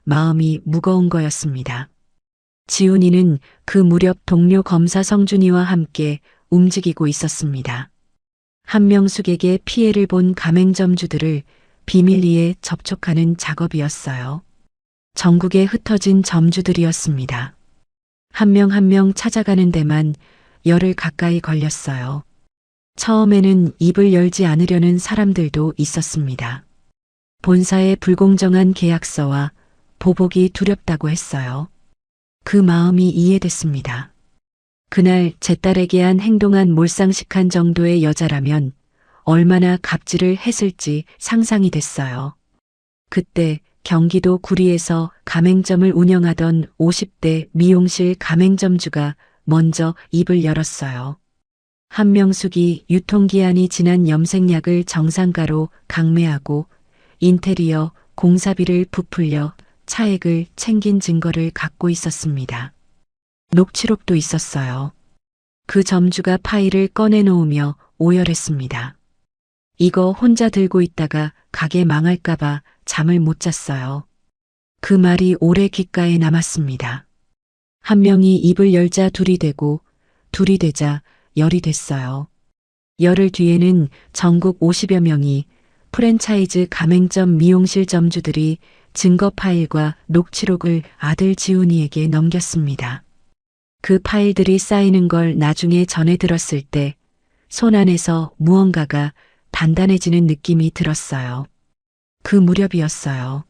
마음이 무거운 거였습니다. 지훈이는 그 무렵 동료 검사 성준이와 함께 움직이고 있었습니다. 한명숙에게 피해를 본 가맹점주들을 비밀리에 접촉하는 작업이었어요. 전국에 흩어진 점주들이었습니다. 한 명 한 명 찾아가는 데만 열흘 가까이 걸렸어요. 처음에는 입을 열지 않으려는 사람들도 있었습니다. 본사의 불공정한 계약서와 보복이 두렵다고 했어요. 그 마음이 이해됐습니다. 그날 제 딸에게 한 행동한 몰상식한 정도의 여자라면 얼마나 갑질을 했을지 상상이 됐어요. 그때 경기도 구리에서 가맹점을 운영하던 50대 미용실 가맹점주가 먼저 입을 열었어요. 한명숙이 유통기한이 지난 염색약을 정상가로 강매하고 인테리어 공사비를 부풀려 차액을 챙긴 증거를 갖고 있었습니다. 녹취록도 있었어요. 그 점주가 파일을 꺼내놓으며 오열했습니다. 이거 혼자 들고 있다가 가게 망할까봐 잠을 못 잤어요. 그 말이 오래 귓가에 남았습니다. 한 명이 입을 열자 둘이 되고 둘이 되자 열이 됐어요. 열흘 뒤에는 전국 50여 명이 프랜차이즈 가맹점 미용실 점주들이 증거 파일과 녹취록을 아들 지훈이에게 넘겼습니다. 그 파일들이 쌓이는 걸 나중에 전해 들었을 때 손 안에서 무언가가 단단해지는 느낌이 들었어요. 그 무렵이었어요.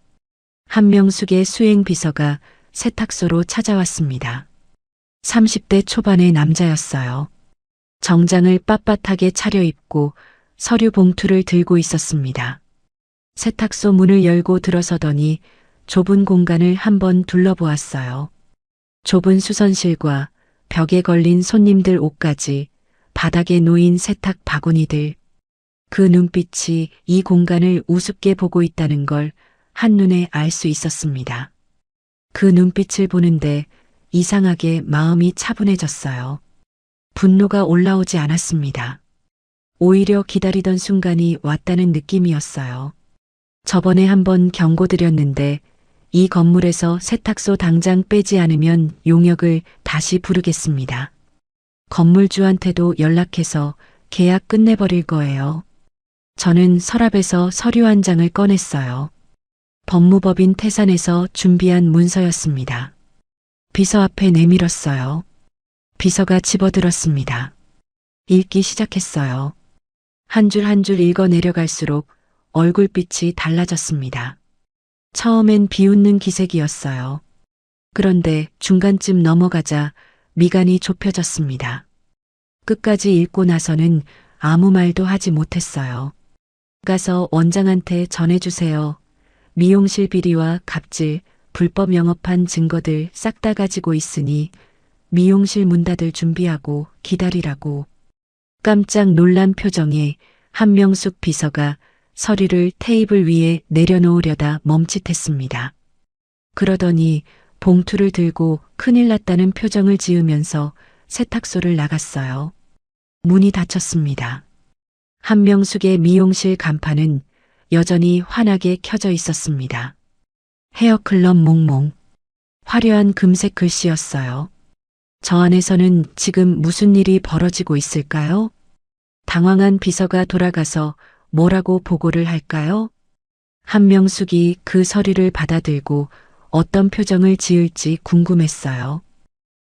한명숙의 수행 비서가 세탁소로 찾아왔습니다. 30대 초반의 남자였어요. 정장을 빳빳하게 차려입고 서류 봉투를 들고 있었습니다. 세탁소 문을 열고 들어서더니 좁은 공간을 한번 둘러보았어요. 좁은 수선실과 벽에 걸린 손님들 옷까지, 바닥에 놓인 세탁 바구니들. 그 눈빛이 이 공간을 우습게 보고 있다는 걸 한눈에 알 수 있었습니다. 그 눈빛을 보는데 이상하게 마음이 차분해졌어요. 분노가 올라오지 않았습니다. 오히려 기다리던 순간이 왔다는 느낌이었어요. 저번에 한번 경고드렸는데 이 건물에서 세탁소 당장 빼지 않으면 용역을 다시 부르겠습니다. 건물주한테도 연락해서 계약 끝내버릴 거예요. 저는 서랍에서 서류 한 장을 꺼냈어요. 법무법인 태산에서 준비한 문서였습니다. 비서 앞에 내밀었어요. 비서가 집어들었습니다. 읽기 시작했어요. 한 줄 한 줄 읽어 내려갈수록 얼굴빛이 달라졌습니다. 처음엔 비웃는 기색이었어요. 그런데 중간쯤 넘어가자 미간이 좁혀졌습니다. 끝까지 읽고 나서는 아무 말도 하지 못했어요. 가서 원장한테 전해주세요. 미용실 비리와 갑질, 불법 영업한 증거들 싹 다 가지고 있으니 미용실 문 닫을 준비하고 기다리라고. 깜짝 놀란 표정에 한명숙 비서가 서류를 테이블 위에 내려놓으려다 멈칫했습니다. 그러더니 봉투를 들고 큰일 났다는 표정을 지으면서 세탁소를 나갔어요. 문이 닫혔습니다. 한명숙의 미용실 간판은 여전히 환하게 켜져 있었습니다. 헤어클럽 몽몽. 화려한 금색 글씨였어요. 저 안에서는 지금 무슨 일이 벌어지고 있을까요? 당황한 비서가 돌아가서 뭐라고 보고를 할까요? 한명숙이 그 서류를 받아들고 어떤 표정을 지을지 궁금했어요.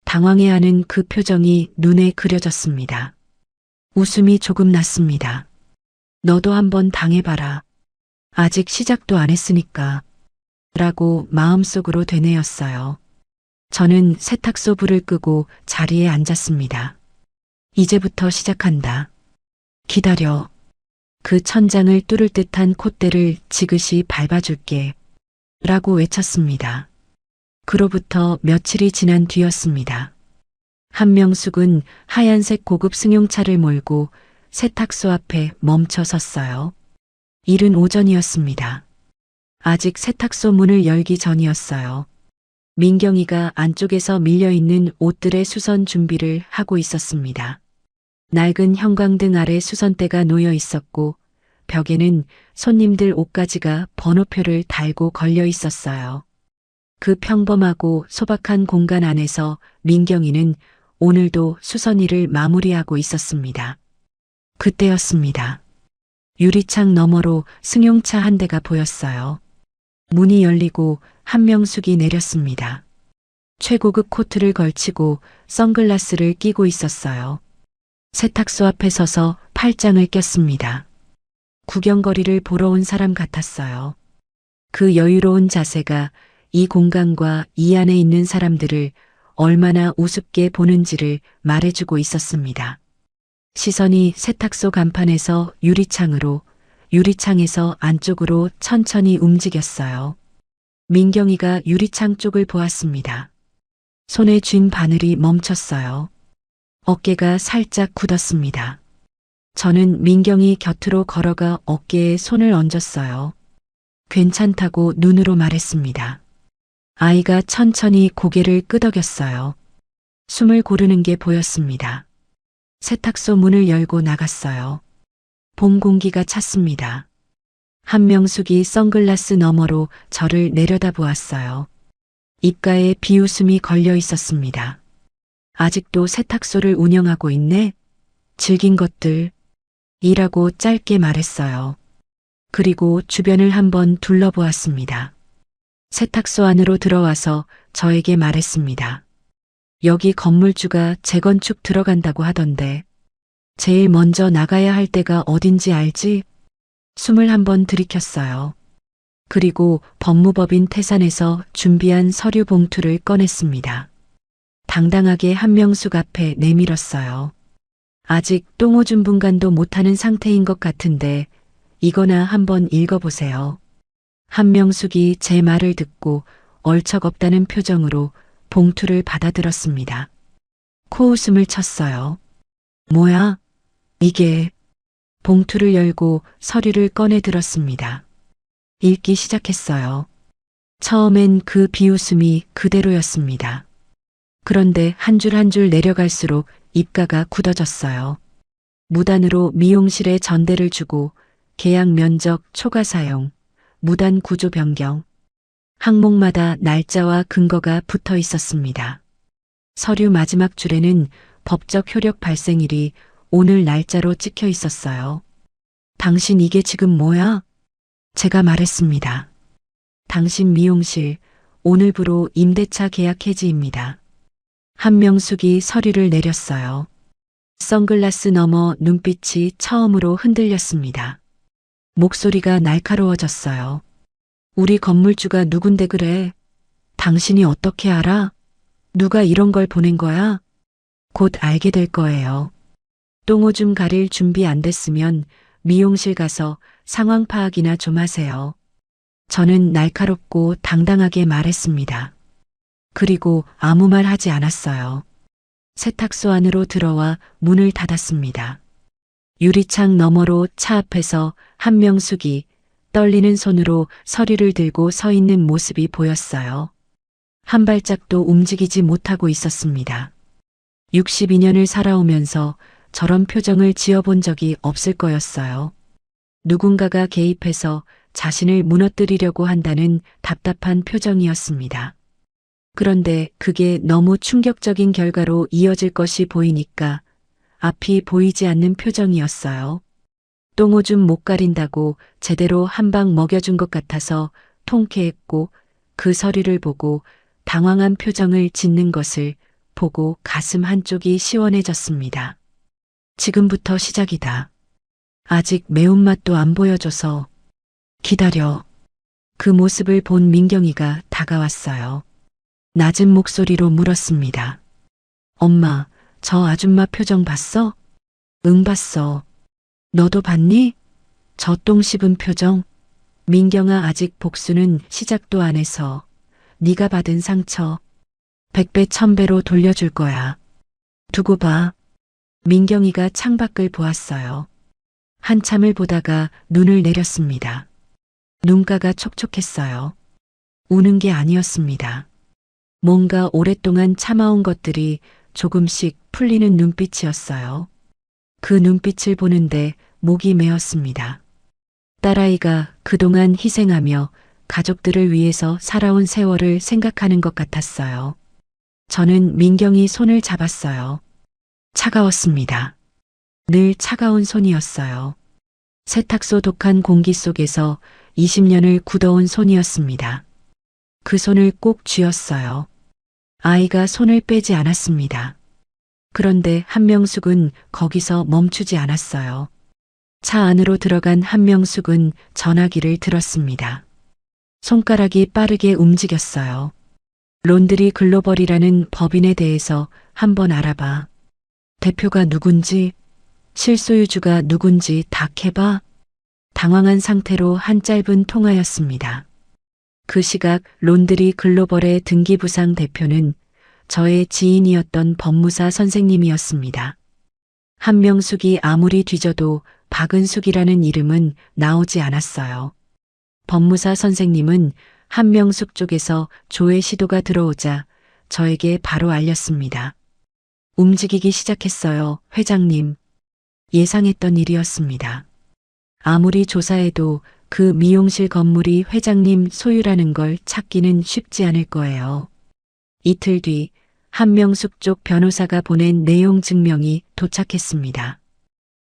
당황해하는 그 표정이 눈에 그려졌습니다. 웃음이 조금 났습니다. 너도 한번 당해봐라. 아직 시작도 안 했으니까. 라고 마음속으로 되뇌었어요. 저는 세탁소 불을 끄고 자리에 앉았습니다. 이제부터 시작한다. 기다려. 그 천장을 뚫을 듯한 콧대를 지그시 밟아줄게. 라고 외쳤습니다. 그로부터 며칠이 지난 뒤였습니다. 한명숙은 하얀색 고급 승용차를 몰고 세탁소 앞에 멈춰 섰어요. 이른 오전이었습니다. 아직 세탁소 문을 열기 전이었어요. 민경이가 안쪽에서 밀려있는 옷들의 수선 준비를 하고 있었습니다. 낡은 형광등 아래 수선대가 놓여 있었고 벽에는 손님들 옷가지가 번호표를 달고 걸려 있었어요. 그 평범하고 소박한 공간 안에서 민경이는 오늘도 수선 일을 마무리하고 있었습니다. 그때였습니다. 유리창 너머로 승용차 한 대가 보였어요. 문이 열리고 한명숙이 내렸습니다. 최고급 코트를 걸치고 선글라스를 끼고 있었어요. 세탁소 앞에 서서 팔짱을 꼈습니다. 구경거리를 보러 온 사람 같았어요. 그 여유로운 자세가 이 공간과 이 안에 있는 사람들을 얼마나 우습게 보는지를 말해주고 있었습니다. 시선이 세탁소 간판에서 유리창으로, 유리창에서 안쪽으로 천천히 움직였어요. 민경이가 유리창 쪽을 보았습니다. 손에 쥔 바늘이 멈췄어요. 어깨가 살짝 굳었습니다. 저는 민경이 곁으로 걸어가 어깨에 손을 얹었어요. 괜찮다고 눈으로 말했습니다. 아이가 천천히 고개를 끄덕였어요. 숨을 고르는 게 보였습니다. 세탁소 문을 열고 나갔어요. 봄 공기가 찼습니다. 한명숙이 선글라스 너머로 저를 내려다보았어요. 입가에 비웃음이 걸려 있었습니다. 아직도 세탁소를 운영하고 있네? 즐긴 것들. 이라고 짧게 말했어요. 그리고 주변을 한번 둘러보았습니다. 세탁소 안으로 들어와서 저에게 말했습니다. 여기 건물주가 재건축 들어간다고 하던데 제일 먼저 나가야 할 때가 어딘지 알지? 숨을 한번 들이켰어요. 그리고 법무법인 태산에서 준비한 서류 봉투를 꺼냈습니다. 당당하게 한명숙 앞에 내밀었어요. 아직 똥오줌 분간도 못하는 상태인 것 같은데 이거나 한번 읽어보세요. 한명숙이 제 말을 듣고 얼척없다는 표정으로 봉투를 받아들었습니다. 코웃음을 쳤어요. 뭐야? 이게. 봉투를 열고 서류를 꺼내 들었습니다. 읽기 시작했어요. 처음엔 그 비웃음이 그대로였습니다. 그런데 한 줄 한 줄 내려갈수록 입가가 굳어졌어요. 무단으로 미용실에 전대를 주고 계약 면적 초과 사용, 무단 구조 변경. 항목마다 날짜와 근거가 붙어 있었습니다. 서류 마지막 줄에는 법적 효력 발생일이 오늘 날짜로 찍혀 있었어요. 당신 이게 지금 뭐야? 제가 말했습니다. 당신 미용실 오늘부로 임대차 계약 해지입니다. 한명숙이 서류를 내렸어요. 선글라스 너머 눈빛이 처음으로 흔들렸습니다. 목소리가 날카로워졌어요. 우리 건물주가 누군데 그래? 당신이 어떻게 알아? 누가 이런 걸 보낸 거야? 곧 알게 될 거예요. 똥오줌 가릴 준비 안 됐으면 미용실 가서 상황 파악이나 좀 하세요. 저는 날카롭고 당당하게 말했습니다. 그리고 아무 말 하지 않았어요. 세탁소 안으로 들어와 문을 닫았습니다. 유리창 너머로 차 앞에서 한명숙이 떨리는 손으로 서류를 들고 서 있는 모습이 보였어요. 한 발짝도 움직이지 못하고 있었습니다. 62년을 살아오면서 저런 표정을 지어본 적이 없을 거였어요. 누군가가 개입해서 자신을 무너뜨리려고 한다는 답답한 표정이었습니다. 그런데 그게 너무 충격적인 결과로 이어질 것이 보이니까 앞이 보이지 않는 표정이었어요. 똥오줌 못 가린다고 제대로 한 방 먹여준 것 같아서 통쾌했고 그 서류를 보고 당황한 표정을 짓는 것을 보고 가슴 한쪽이 시원해졌습니다. 지금부터 시작이다. 아직 매운맛도 안 보여줘서 기다려. 그 모습을 본 민경이가 다가왔어요. 낮은 목소리로 물었습니다. 엄마, 저 아줌마 표정 봤어? 응, 봤어. 너도 봤니? 저 똥 씹은 표정? 민경아, 아직 복수는 시작도 안 해서 네가 받은 상처 100배 1000배로 돌려줄 거야. 두고 봐. 민경이가 창밖을 보았어요. 한참을 보다가 눈을 내렸습니다. 눈가가 촉촉했어요. 우는 게 아니었습니다. 뭔가 오랫동안 참아온 것들이 조금씩 풀리는 눈빛이었어요. 그 눈빛을 보는데 목이 메었습니다. 딸아이가 그동안 희생하며 가족들을 위해서 살아온 세월을 생각하는 것 같았어요. 저는 민경이 손을 잡았어요. 차가웠습니다. 늘 차가운 손이었어요. 세탁소 독한 공기 속에서 20년을 굳어온 손이었습니다. 그 손을 꼭 쥐었어요. 아이가 손을 빼지 않았습니다. 그런데 한명숙은 거기서 멈추지 않았어요. 차 안으로 들어간 한명숙은 전화기를 들었습니다. 손가락이 빠르게 움직였어요. 론드리 글로벌이라는 법인에 대해서 한번 알아봐. 대표가 누군지, 실소유주가 누군지 다 캐봐. 당황한 상태로 한 짧은 통화였습니다. 그 시각 론드리 글로벌의 등기부상 대표는 저의 지인이었던 법무사 선생님이었습니다. 한명숙이 아무리 뒤져도 박은숙이라는 이름은 나오지 않았어요. 법무사 선생님은 한명숙 쪽에서 조회 시도가 들어오자 저에게 바로 알렸습니다. 움직이기 시작했어요, 회장님. 예상했던 일이었습니다. 아무리 조사해도 그 미용실 건물이 회장님 소유라는 걸 찾기는 쉽지 않을 거예요. 이틀 뒤 한명숙 쪽 변호사가 보낸 내용 증명이 도착했습니다.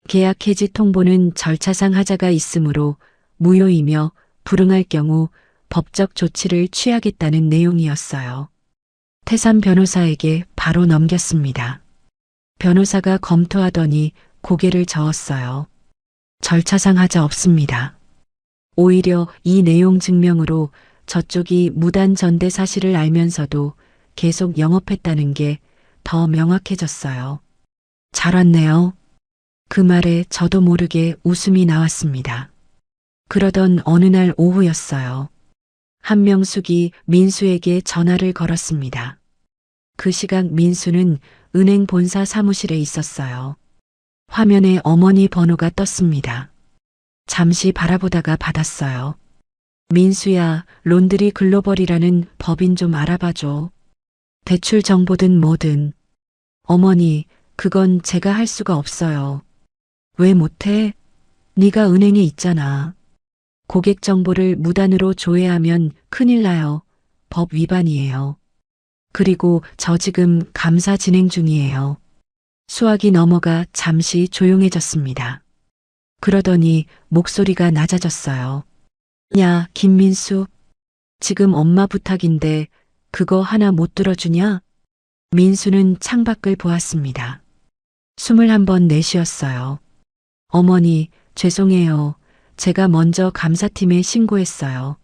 계약 해지 통보는 절차상 하자가 있으므로 무효이며 불응할 경우 법적 조치를 취하겠다는 내용이었어요. 태산 변호사에게 바로 넘겼습니다. 변호사가 검토하더니 고개를 저었어요. 절차상 하자 없습니다. 오히려 이 내용 증명으로 저쪽이 무단 전대 사실을 알면서도 계속 영업했다는 게 더 명확해졌어요. 잘 왔네요. 그 말에 저도 모르게 웃음이 나왔습니다. 그러던 어느 날 오후였어요. 한명숙이 민수에게 전화를 걸었습니다. 그 시각 민수는 은행 본사 사무실에 있었어요. 화면에 어머니 번호가 떴습니다. 잠시 바라보다가 받았어요. 민수야, 론드리 글로벌이라는 법인 좀 알아봐줘. 대출 정보든 뭐든. 어머니, 그건 제가 할 수가 없어요. 왜 못해? 네가 은행에 있잖아. 고객 정보를 무단으로 조회하면 큰일 나요. 법 위반이에요. 그리고 저 지금 감사 진행 중이에요. 수화기 넘어가 잠시 조용해졌습니다. 그러더니 목소리가 낮아졌어요. 야, 김민수. 지금 엄마 부탁인데 그거 하나 못 들어주냐? 민수는 창밖을 보았습니다. 숨을 한번 내쉬었어요. 어머니, 죄송해요. 제가 먼저 감사팀에 신고했어요.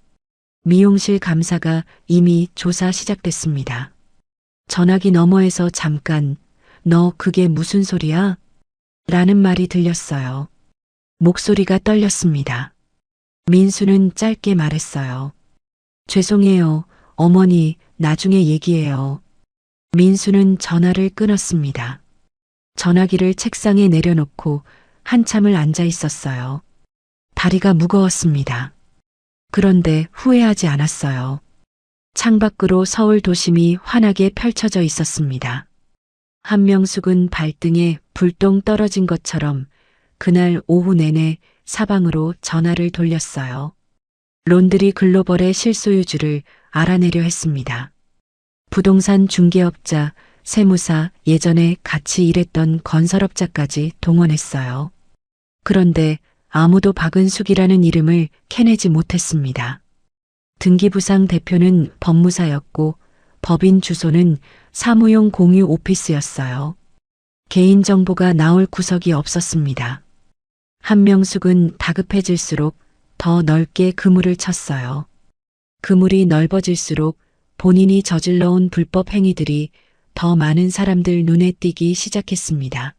미용실 감사가 이미 조사 시작됐습니다. 전화기 너머에서 잠깐, 너 그게 무슨 소리야? 라는 말이 들렸어요. 목소리가 떨렸습니다. 민수는 짧게 말했어요. 죄송해요. 어머니, 나중에 얘기해요. 민수는 전화를 끊었습니다. 전화기를 책상에 내려놓고 한참을 앉아 있었어요. 다리가 무거웠습니다. 그런데 후회하지 않았어요. 창밖으로 서울 도심이 환하게 펼쳐져 있었습니다. 한명숙은 발등에 불똥 떨어진 것처럼 그날 오후 내내 사방으로 전화를 돌렸어요. 론드리 글로벌의 실소유주를 알아내려 했습니다. 부동산 중개업자, 세무사, 예전에 같이 일했던 건설업자까지 동원했어요. 그런데 아무도 박은숙이라는 이름을 캐내지 못했습니다. 등기부상 대표는 법무사였고 법인 주소는 사무용 공유 오피스였어요. 개인정보가 나올 구석이 없었습니다. 한명숙은 다급해질수록 더 넓게 그물을 쳤어요. 그물이 넓어질수록 본인이 저질러온 불법 행위들이 더 많은 사람들 눈에 띄기 시작했습니다.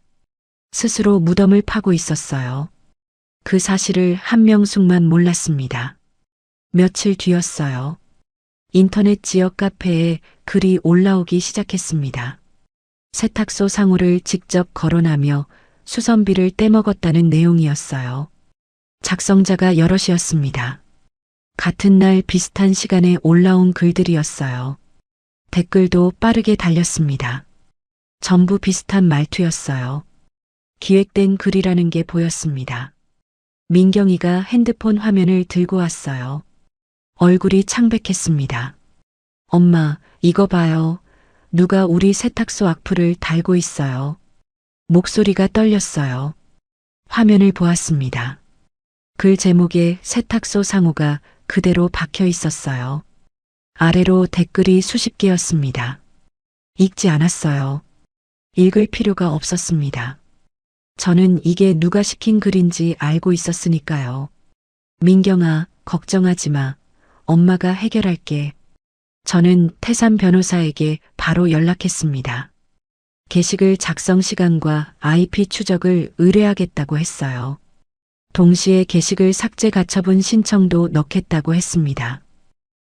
스스로 무덤을 파고 있었어요. 그 사실을 한명숙만 몰랐습니다. 며칠 뒤였어요. 인터넷 지역 카페에 글이 올라오기 시작했습니다. 세탁소 상호를 직접 거론하며 수선비를 떼먹었다는 내용이었어요. 작성자가 여럿이었습니다. 같은 날 비슷한 시간에 올라온 글들이었어요. 댓글도 빠르게 달렸습니다. 전부 비슷한 말투였어요. 기획된 글이라는 게 보였습니다. 민경이가 핸드폰 화면을 들고 왔어요. 얼굴이 창백했습니다. 엄마, 이거 봐요. 누가 우리 세탁소 악플을 달고 있어요. 목소리가 떨렸어요. 화면을 보았습니다. 글 제목에 세탁소 상호가 그대로 박혀 있었어요. 아래로 댓글이 수십 개였습니다. 읽지 않았어요. 읽을 필요가 없었습니다. 저는 이게 누가 시킨 글인지 알고 있었으니까요. 민경아, 걱정하지 마. 엄마가 해결할게. 저는 태산 변호사에게 바로 연락했습니다. 게시글 작성 시간과 IP 추적을 의뢰하겠다고 했어요. 동시에 게시글 삭제 가처분 신청도 넣겠다고 했습니다.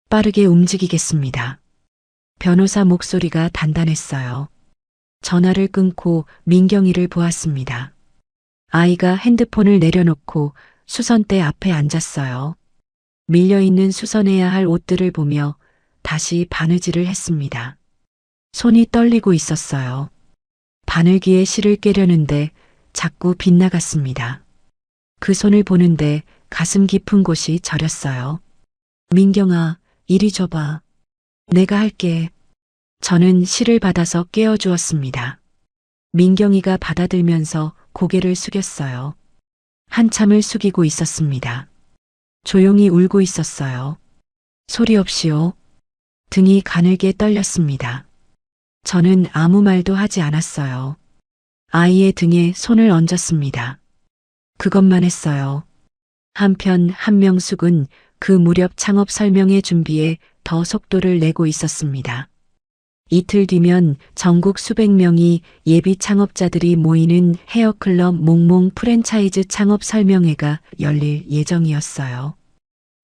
빠르게 움직이겠습니다. 변호사 목소리가 단단했어요. 전화를 끊고 민경이를 보았습니다. 아이가 핸드폰을 내려놓고 수선대 앞에 앉았어요. 밀려있는 수선해야 할 옷들을 보며 다시 바느질을 했습니다. 손이 떨리고 있었어요. 바늘기에 실을 꿰려는데 자꾸 빗나갔습니다. 그 손을 보는데 가슴 깊은 곳이 저렸어요. 민경아, 이리 줘봐. 내가 할게. 저는 실을 받아서 깨워주었습니다. 민경이가 받아들면서 고개를 숙였어요. 한참을 숙이고 있었습니다. 조용히 울고 있었어요. 소리 없이요. 등이 가늘게 떨렸습니다. 저는 아무 말도 하지 않았어요. 아이의 등에 손을 얹었습니다. 그것만 했어요. 한편 한명숙은 그 무렵 창업 설명회 준비에 더 속도를 내고 있었습니다. 이틀 뒤면 전국 수백 명이 예비 창업자들이 모이는 헤어클럽 몽몽 프랜차이즈 창업 설명회가 열릴 예정이었어요.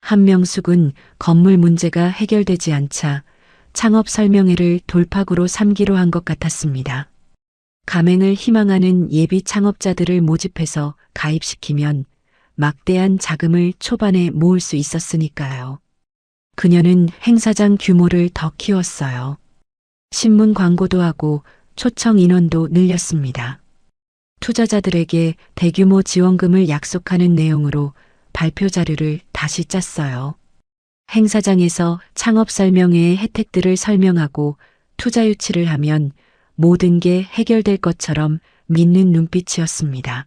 한명숙은 건물 문제가 해결되지 않자 창업 설명회를 돌파구로 삼기로 한 것 같았습니다. 가맹을 희망하는 예비 창업자들을 모집해서 가입시키면 막대한 자금을 초반에 모을 수 있었으니까요. 그녀는 행사장 규모를 더 키웠어요. 신문 광고도 하고 초청 인원도 늘렸습니다. 투자자들에게 대규모 지원금을 약속하는 내용으로 발표 자료를 다시 짰어요. 행사장에서 창업 설명회의 혜택들을 설명하고 투자 유치를 하면 모든 게 해결될 것처럼 믿는 눈빛이었습니다.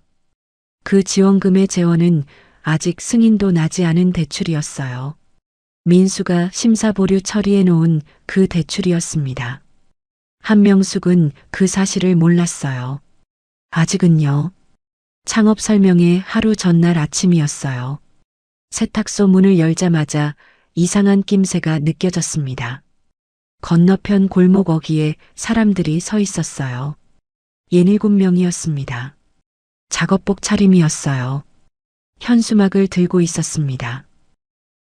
그 지원금의 재원은 아직 승인도 나지 않은 대출이었어요. 민수가 심사보류 처리해 놓은 그 대출이었습니다. 한명숙은 그 사실을 몰랐어요. 아직은요. 창업 설명회 하루 전날 아침이었어요. 세탁소 문을 열자마자 이상한 낌새가 느껴졌습니다. 건너편 골목 어귀에 사람들이 서 있었어요. 7명이었습니다. 작업복 차림이었어요. 현수막을 들고 있었습니다.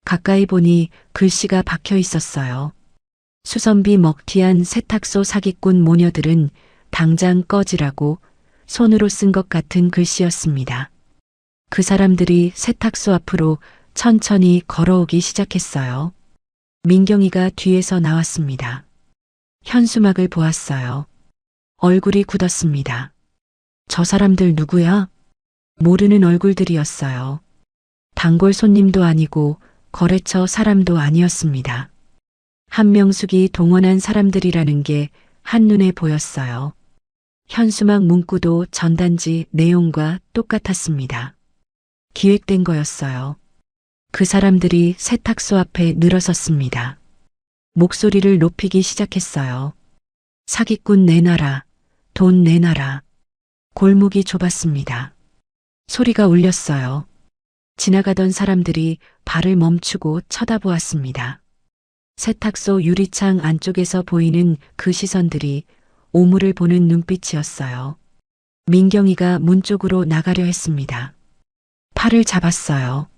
가까이 보니 글씨가 박혀 있었어요. 수선비 먹튀한 세탁소 사기꾼 모녀들은 당장 꺼지라고 손으로 쓴 것 같은 글씨였습니다. 그 사람들이 세탁소 앞으로 천천히 걸어오기 시작했어요. 민경이가 뒤에서 나왔습니다. 현수막을 보았어요. 얼굴이 굳었습니다. 저 사람들 누구야? 모르는 얼굴들이었어요. 단골 손님도 아니고 거래처 사람도 아니었습니다. 한명숙이 동원한 사람들이라는 게 한눈에 보였어요. 현수막 문구도 전단지 내용과 똑같았습니다. 기획된 거였어요. 그 사람들이 세탁소 앞에 늘어섰습니다. 목소리를 높이기 시작했어요. 사기꾼 내놔라. 돈 내놔라. 골목이 좁았습니다. 소리가 울렸어요. 지나가던 사람들이 발을 멈추고 쳐다보았습니다. 세탁소 유리창 안쪽에서 보이는 그 시선들이 오물을 보는 눈빛이었어요. 민경이가 문 쪽으로 나가려 했습니다. 팔을 잡았어요.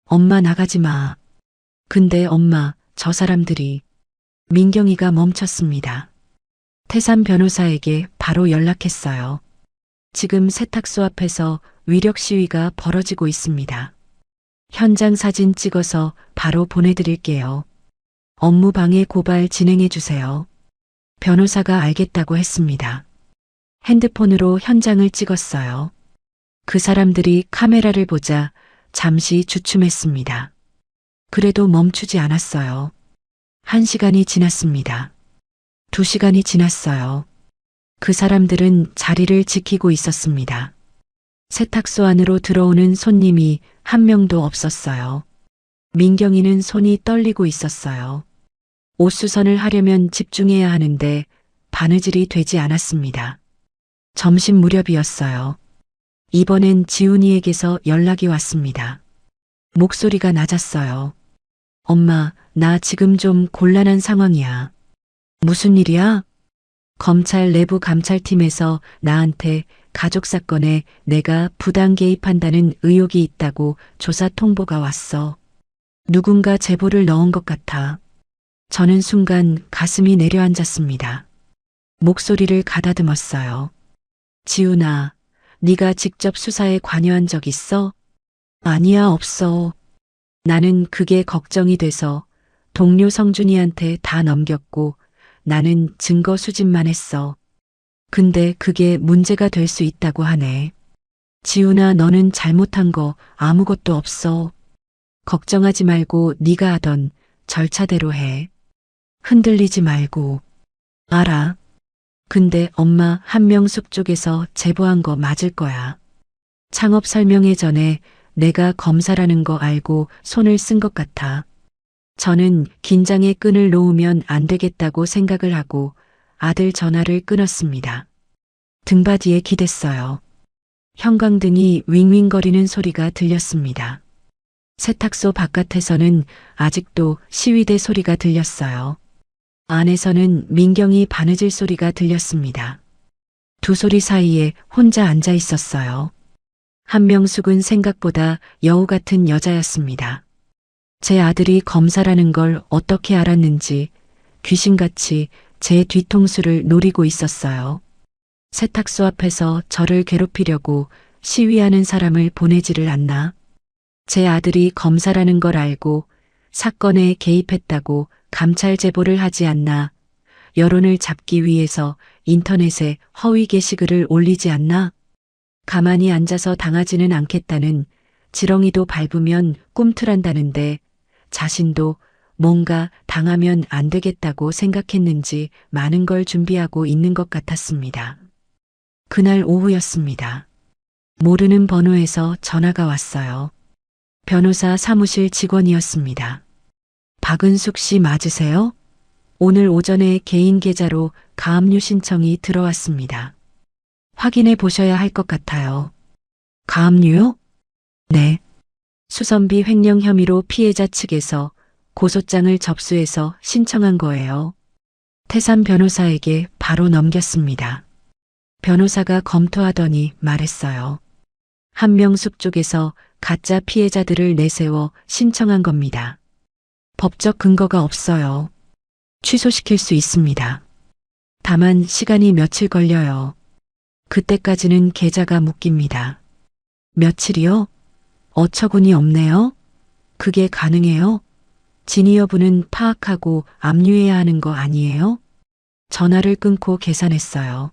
엄마 나가지 마. 근데 엄마, 저 사람들이. 민경이가 멈췄습니다. 태산 변호사에게 바로 연락했어요. 지금 세탁소 앞에서 위력 시위가 벌어지고 있습니다. 현장 사진 찍어서 바로 보내드릴게요. 업무방해 고발 진행해 주세요. 변호사가 알겠다고 했습니다. 핸드폰으로 현장을 찍었어요. 그 사람들이 카메라를 보자 잠시 주춤했습니다. 그래도 멈추지 않았어요. 1시간이 지났습니다. 2시간이 지났어요. 그 사람들은 자리를 지키고 있었습니다. 세탁소 안으로 들어오는 손님이 한 명도 없었어요. 민경이는 손이 떨리고 있었어요. 옷수선을 하려면 집중해야 하는데 바느질이 되지 않았습니다. 점심 무렵이었어요. 이번엔 지훈이에게서 연락이 왔습니다. 목소리가 낮았어요. 엄마, 나 지금 좀 곤란한 상황이야. 무슨 일이야? 검찰 내부 감찰팀에서 나한테 가족 사건에 내가 부당 개입한다는 의혹이 있다고 조사 통보가 왔어. 누군가 제보를 넣은 것 같아. 저는 순간 가슴이 내려앉았습니다. 목소리를 가다듬었어요. 지훈아, 네가 직접 수사에 관여한 적 있어? 아니야, 없어. 나는 그게 걱정이 돼서 동료 성준이한테 다 넘겼고 나는 증거 수집만 했어. 근데 그게 문제가 될 수 있다고 하네. 지훈아, 너는 잘못한 거 아무것도 없어. 걱정하지 말고 네가 하던 절차대로 해. 흔들리지 말고. 알아. 근데 엄마, 한명숙 쪽에서 제보한 거 맞을 거야. 창업 설명회 전에 내가 검사라는 거 알고 손을 쓴 것 같아. 저는 긴장의 끈을 놓으면 안 되겠다고 생각을 하고 아들 전화를 끊었습니다. 등받이에 기댔어요. 형광등이 윙윙거리는 소리가 들렸습니다. 세탁소 바깥에서는 아직도 시위대 소리가 들렸어요. 안에서는 민경이 바느질 소리가 들렸습니다. 두 소리 사이에 혼자 앉아 있었어요. 한명숙은 생각보다 여우 같은 여자였습니다. 제 아들이 검사라는 걸 어떻게 알았는지 귀신같이 제 뒤통수를 노리고 있었어요. 세탁소 앞에서 저를 괴롭히려고 시위하는 사람을 보내지를 않나? 제 아들이 검사라는 걸 알고 사건에 개입했다고 감찰 제보를 하지 않나? 여론을 잡기 위해서 인터넷에 허위 게시글을 올리지 않나? 가만히 앉아서 당하지는 않겠다는 지렁이도 밟으면 꿈틀한다는데 자신도 뭔가 당하면 안 되겠다고 생각했는지 많은 걸 준비하고 있는 것 같았습니다. 그날 오후였습니다. 모르는 번호에서 전화가 왔어요. 변호사 사무실 직원이었습니다. 박은숙 씨 맞으세요? 오늘 오전에 개인 계좌로 가압류 신청이 들어왔습니다. 확인해 보셔야 할 것 같아요. 가압류요? 네. 수선비 횡령 혐의로 피해자 측에서 고소장을 접수해서 신청한 거예요. 태산 변호사에게 바로 넘겼습니다. 변호사가 검토하더니 말했어요. 한명숙 쪽에서 가짜 피해자들을 내세워 신청한 겁니다. 법적 근거가 없어요. 취소시킬 수 있습니다. 다만 시간이 며칠 걸려요. 그때까지는 계좌가 묶입니다. 며칠이요? 어처구니 없네요. 그게 가능해요? 진위 여부는 파악하고 압류해야 하는 거 아니에요? 전화를 끊고 계산했어요.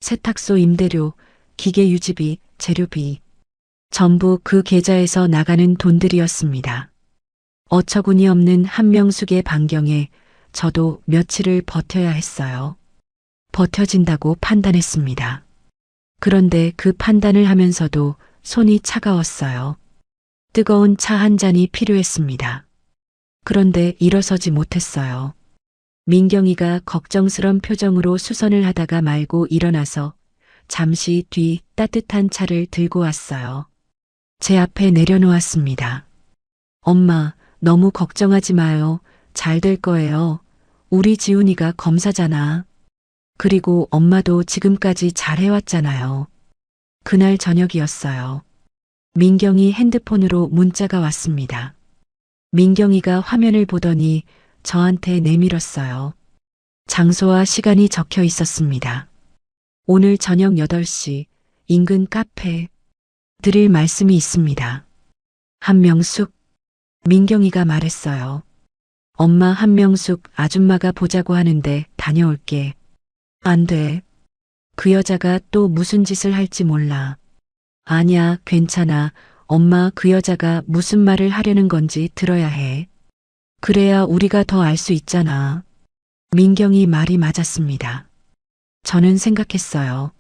세탁소 임대료, 기계 유지비, 재료비. 전부 그 계좌에서 나가는 돈들이었습니다. 어처구니 없는 한명숙의 반경에 저도 며칠을 버텨야 했어요. 버텨진다고 판단했습니다. 그런데 그 판단을 하면서도 손이 차가웠어요. 뜨거운 차 한 잔이 필요했습니다. 그런데 일어서지 못했어요. 민경이가 걱정스런 표정으로 수선을 하다가 말고 일어나서 잠시 뒤 따뜻한 차를 들고 왔어요. 제 앞에 내려놓았습니다. 엄마, 너무 걱정하지 마요. 잘 될 거예요. 우리 지훈이가 검사잖아. 그리고 엄마도 지금까지 잘 해왔잖아요. 그날 저녁이었어요. 민경이 핸드폰으로 문자가 왔습니다. 민경이가 화면을 보더니 저한테 내밀었어요. 장소와 시간이 적혀 있었습니다. 오늘 저녁 8시 인근 카페. 드릴 말씀이 있습니다. 한명숙. 민경이가 말했어요. 엄마, 한명숙 아줌마가 보자고 하는데 다녀올게. 안 돼. 그 여자가 또 무슨 짓을 할지 몰라. 아냐, 괜찮아. 엄마, 그 여자가 무슨 말을 하려는 건지 들어야 해. 그래야 우리가 더 알 수 있잖아. 민경이 말이 맞았습니다. 저는 생각했어요.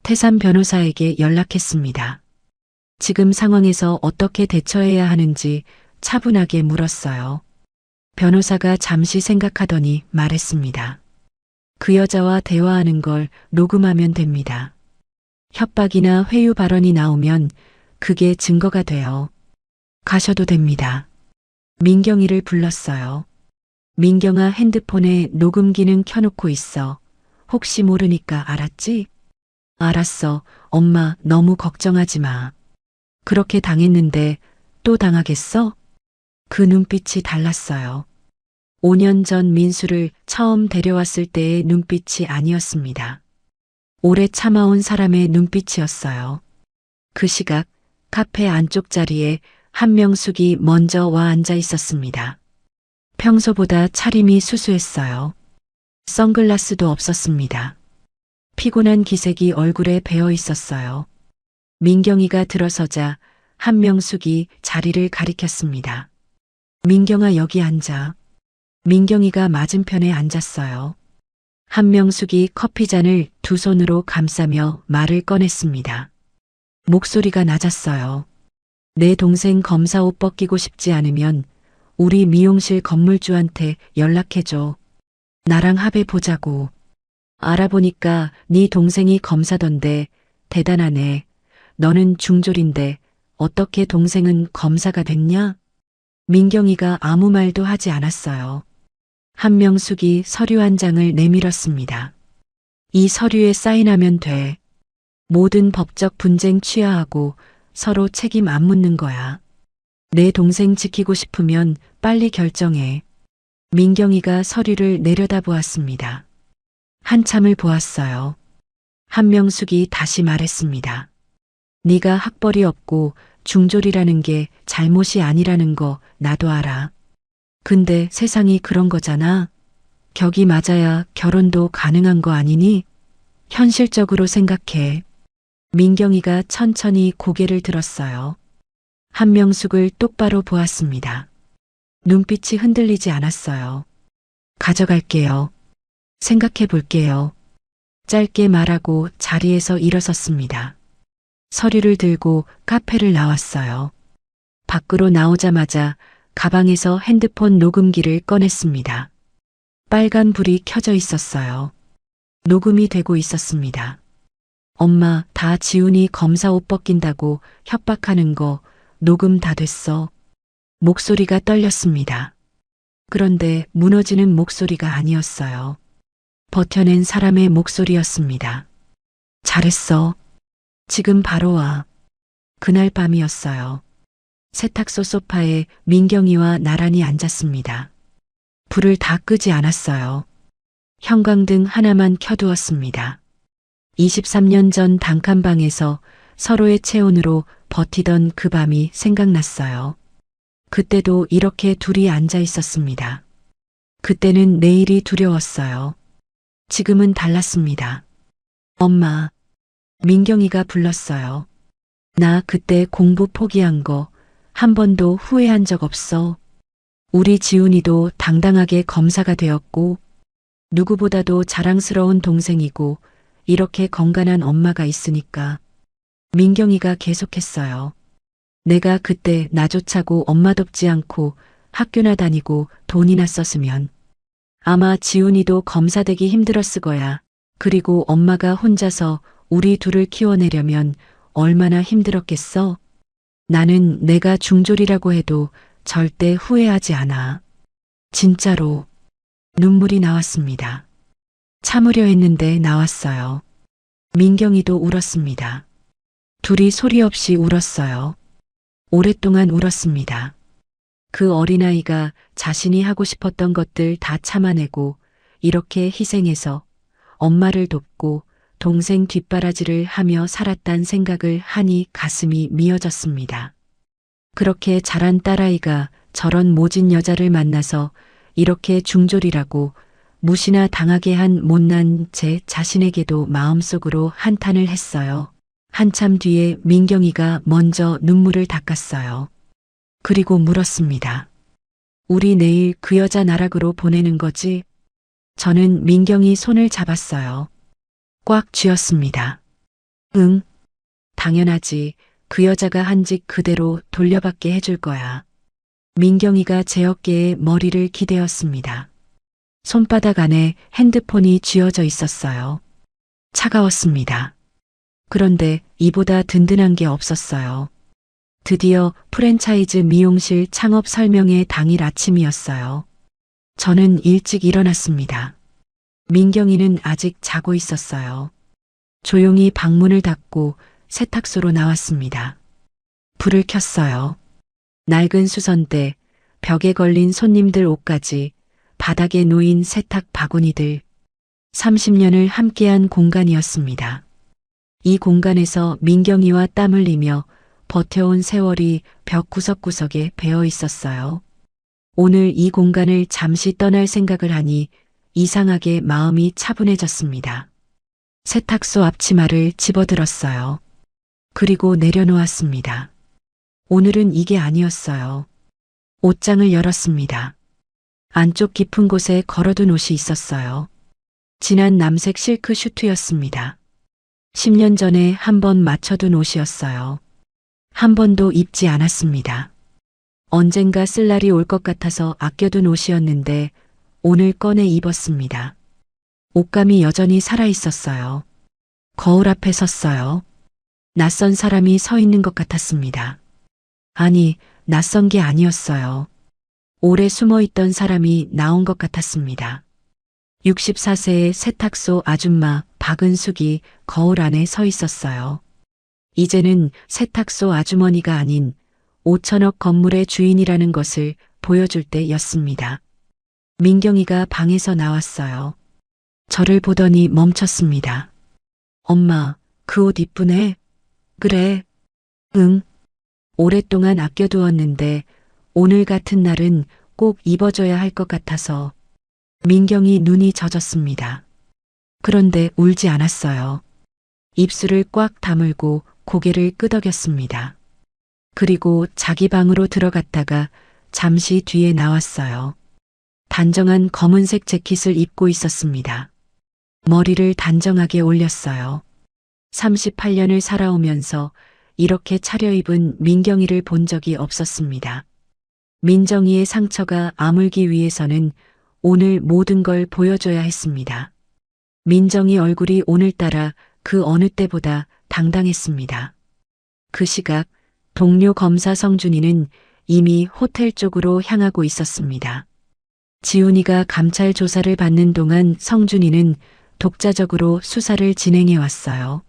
태산 변호사에게 연락했습니다. 지금 상황에서 어떻게 대처해야 하는지 차분하게 물었어요. 변호사가 잠시 생각하더니 말했습니다. 그 여자와 대화하는 걸 녹음하면 됩니다. 협박이나 회유 발언이 나오면 그게 증거가 돼요. 가셔도 됩니다. 민경이를 불렀어요. 민경아, 핸드폰에 녹음 기능 켜놓고 있어. 혹시 모르니까, 알았지? 알았어. 엄마, 너무 걱정하지 마. 그렇게 당했는데 또 당하겠어? 그 눈빛이 달랐어요. 5년 전 민수를 처음 데려왔을 때의 눈빛이 아니었습니다. 오래 참아온 사람의 눈빛이었어요. 그 시각 카페 안쪽 자리에 한명숙이 먼저 와 앉아 있었습니다. 평소보다 차림이 수수했어요. 선글라스도 없었습니다. 피곤한 기색이 얼굴에 배어 있었어요. 민경이가 들어서자 한명숙이 자리를 가리켰습니다. 민경아, 여기 앉아. 민경이가 맞은편에 앉았어요. 한명숙이 커피잔을 두 손으로 감싸며 말을 꺼냈습니다. 목소리가 낮았어요. 내 동생 검사 옷 벗기고 싶지 않으면 우리 미용실 건물주한테 연락해줘. 나랑 합의보자고. 알아보니까 네 동생이 검사던데 대단하네. 너는 중졸인데 어떻게 동생은 검사가 됐냐? 민경이가 아무 말도 하지 않았어요. 한명숙이 서류 한 장을 내밀었습니다. 이 서류에 사인하면 돼. 모든 법적 분쟁 취하하고 서로 책임 안 묻는 거야. 내 동생 지키고 싶으면 빨리 결정해. 민경이가 서류를 내려다보았습니다. 한참을 보았어요. 한명숙이 다시 말했습니다. 네가 학벌이 없고 중졸이라는 게 잘못이 아니라는 거 나도 알아. 근데 세상이 그런 거잖아. 격이 맞아야 결혼도 가능한 거 아니니? 현실적으로 생각해. 민경이가 천천히 고개를 들었어요. 한명숙을 똑바로 보았습니다. 눈빛이 흔들리지 않았어요. 가져갈게요. 생각해 볼게요. 짧게 말하고 자리에서 일어섰습니다. 서류를 들고 카페를 나왔어요. 밖으로 나오자마자 가방에서 핸드폰 녹음기를 꺼냈습니다. 빨간 불이 켜져 있었어요. 녹음이 되고 있었습니다. 엄마, 다 지훈이 검사 옷 벗긴다고 협박하는 거 녹음 다 됐어. 목소리가 떨렸습니다. 그런데 무너지는 목소리가 아니었어요. 버텨낸 사람의 목소리였습니다. 잘했어. 지금 바로 와. 그날 밤이었어요. 세탁소 소파에 민경이와 나란히 앉았습니다. 불을 다 끄지 않았어요. 형광등 하나만 켜두었습니다. 23년 전 단칸방에서 서로의 체온으로 버티던 그 밤이 생각났어요. 그때도 이렇게 둘이 앉아 있었습니다. 그때는 내일이 두려웠어요. 지금은 달랐습니다. 엄마, 민경이가 불렀어요. 나 그때 공부 포기한 거 한 번도 후회한 적 없어. 우리 지훈이도 당당하게 검사가 되었고 누구보다도 자랑스러운 동생이고 이렇게 건강한 엄마가 있으니까. 민경이가 계속했어요. 내가 그때 나조차고 엄마 돕지 않고 학교나 다니고 돈이나 썼으면 아마 지훈이도 검사 되기 힘들었을 거야. 그리고 엄마가 혼자서 우리 둘을 키워내려면 얼마나 힘들었겠어? 나는 내가 중졸이라고 해도 절대 후회하지 않아. 진짜로. 눈물이 나왔습니다. 참으려 했는데 나왔어요. 민경이도 울었습니다. 둘이 소리 없이 울었어요. 오랫동안 울었습니다. 그 어린아이가 자신이 하고 싶었던 것들 다 참아내고 이렇게 희생해서 엄마를 돕고 동생 뒷바라지를 하며 살았단 생각을 하니 가슴이 미어졌습니다. 그렇게 자란 딸아이가 저런 모진 여자를 만나서 이렇게 중졸이라고 무시나 당하게 한 못난 제 자신에게도 마음속으로 한탄을 했어요. 한참 뒤에 민경이가 먼저 눈물을 닦았어요. 그리고 물었습니다. 우리 내일 그 여자 나락으로 보내는 거지? 저는 민경이 손을 잡았어요. 꽉 쥐었습니다. 응, 당연하지. 그 여자가 한 짓 그대로 돌려받게 해줄 거야. 민경이가 제 어깨에 머리를 기대었습니다. 손바닥 안에 핸드폰이 쥐어져 있었어요. 차가웠습니다. 그런데 이보다 든든한 게 없었어요. 드디어 프랜차이즈 미용실 창업 설명회 당일 아침이었어요. 저는 일찍 일어났습니다. 민경이는 아직 자고 있었어요. 조용히 방문을 닫고 세탁소로 나왔습니다. 불을 켰어요. 낡은 수선대, 벽에 걸린 손님들 옷까지, 바닥에 놓인 세탁 바구니들. 30년을 함께한 공간이었습니다. 이 공간에서 민경이와 땀 흘리며 버텨온 세월이 벽 구석구석에 배어 있었어요. 오늘 이 공간을 잠시 떠날 생각을 하니 이상하게 마음이 차분해졌습니다. 세탁소 앞치마를 집어들었어요. 그리고 내려놓았습니다. 오늘은 이게 아니었어요. 옷장을 열었습니다. 안쪽 깊은 곳에 걸어둔 옷이 있었어요. 진한 남색 실크 슈트였습니다. 10년 전에 한 번 맞춰둔 옷이었어요. 한 번도 입지 않았습니다. 언젠가 쓸 날이 올 것 같아서 아껴둔 옷이었는데 오늘 꺼내 입었습니다. 옷감이 여전히 살아있었어요. 거울 앞에 섰어요. 낯선 사람이 서 있는 것 같았습니다. 아니, 낯선 게 아니었어요. 오래 숨어있던 사람이 나온 것 같았습니다. 64세의 세탁소 아줌마 박은숙이 거울 안에 서 있었어요. 이제는 세탁소 아주머니가 아닌 5천억 건물의 주인이라는 것을 보여줄 때였습니다. 민경이가 방에서 나왔어요. 저를 보더니 멈췄습니다. 엄마, 그 옷 이쁘네. 그래. 응. 오랫동안 아껴두었는데 오늘 같은 날은 꼭 입어줘야 할 것 같아서. 민경이 눈이 젖었습니다. 그런데 울지 않았어요. 입술을 꽉 다물고 고개를 끄덕였습니다. 그리고 자기 방으로 들어갔다가 잠시 뒤에 나왔어요. 단정한 검은색 재킷을 입고 있었습니다. 머리를 단정하게 올렸어요. 38년을 살아오면서 이렇게 차려입은 민경이를 본 적이 없었습니다. 민정이의 상처가 아물기 위해서는 오늘 모든 걸 보여줘야 했습니다. 민정이 얼굴이 오늘따라 그 어느 때보다 당당했습니다. 그 시각 동료 검사 성준이는 이미 호텔 쪽으로 향하고 있었습니다. 지훈이가 감찰 조사를 받는 동안 성준이는 독자적으로 수사를 진행해 왔어요.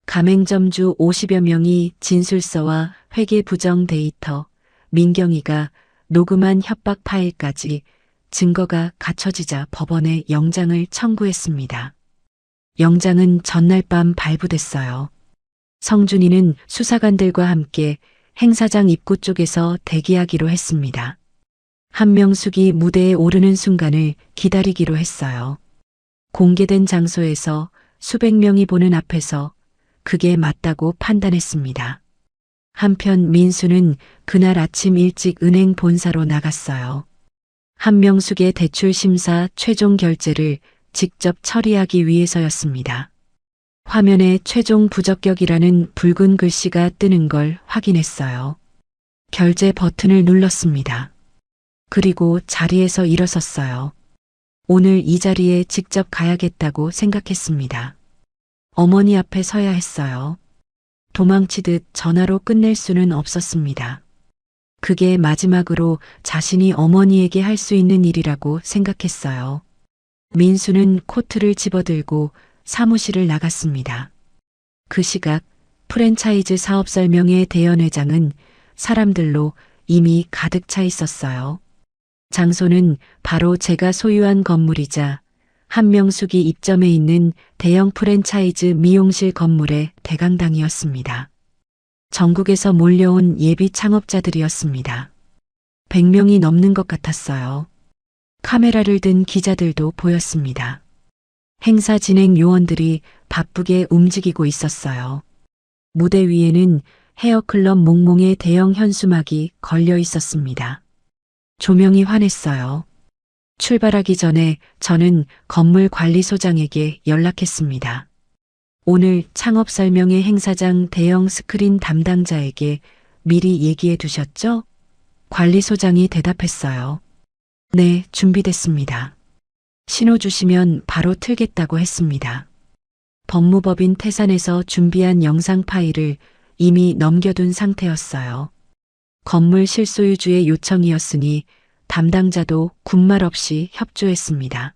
가맹점주 50여 명이 진술서와 회계 부정 데이터, 민경이가 녹음한 협박 파일까지 증거가 갖춰지자 법원에 영장을 청구했습니다. 영장은 전날 밤 발부됐어요. 성준이는 수사관들과 함께 행사장 입구 쪽에서 대기하기로 했습니다. 한명숙이 무대에 오르는 순간을 기다리기로 했어요. 공개된 장소에서 수백 명이 보는 앞에서 그게 맞다고 판단했습니다. 한편 민수는 그날 아침 일찍 은행 본사로 나갔어요. 한명숙의 대출 심사 최종 결제를 직접 처리하기 위해서였습니다. 화면에 최종 부적격이라는 붉은 글씨가 뜨는 걸 확인했어요. 결제 버튼을 눌렀습니다. 그리고 자리에서 일어섰어요. 오늘 이 자리에 직접 가야겠다고 생각했습니다. 어머니 앞에 서야 했어요. 도망치듯 전화로 끝낼 수는 없었습니다. 그게 마지막으로 자신이 어머니에게 할 수 있는 일이라고 생각했어요. 민수는 코트를 집어들고 사무실을 나갔습니다. 그 시각 프랜차이즈 사업 설명회 대연회장은 사람들로 이미 가득 차 있었어요. 장소는 바로 제가 소유한 건물이자 한명숙이 입점해 있는 대형 프랜차이즈 미용실 건물의 대강당이었습니다. 전국에서 몰려온 예비 창업자들이었습니다. 100명이 넘는 것 같았어요. 카메라를 든 기자들도 보였습니다. 행사 진행 요원들이 바쁘게 움직이고 있었어요. 무대 위에는 헤어클럽 몽몽의 대형 현수막이 걸려 있었습니다. 조명이 환했어요. 출발하기 전에 저는 건물 관리소장에게 연락했습니다. 오늘 창업 설명회 행사장 대형 스크린 담당자에게 미리 얘기해 두셨죠? 관리소장이 대답했어요. 네, 준비됐습니다. 신호 주시면 바로 틀겠다고 했습니다. 법무법인 태산에서 준비한 영상 파일을 이미 넘겨둔 상태였어요. 건물 실소유주의 요청이었으니 담당자도 군말 없이 협조했습니다.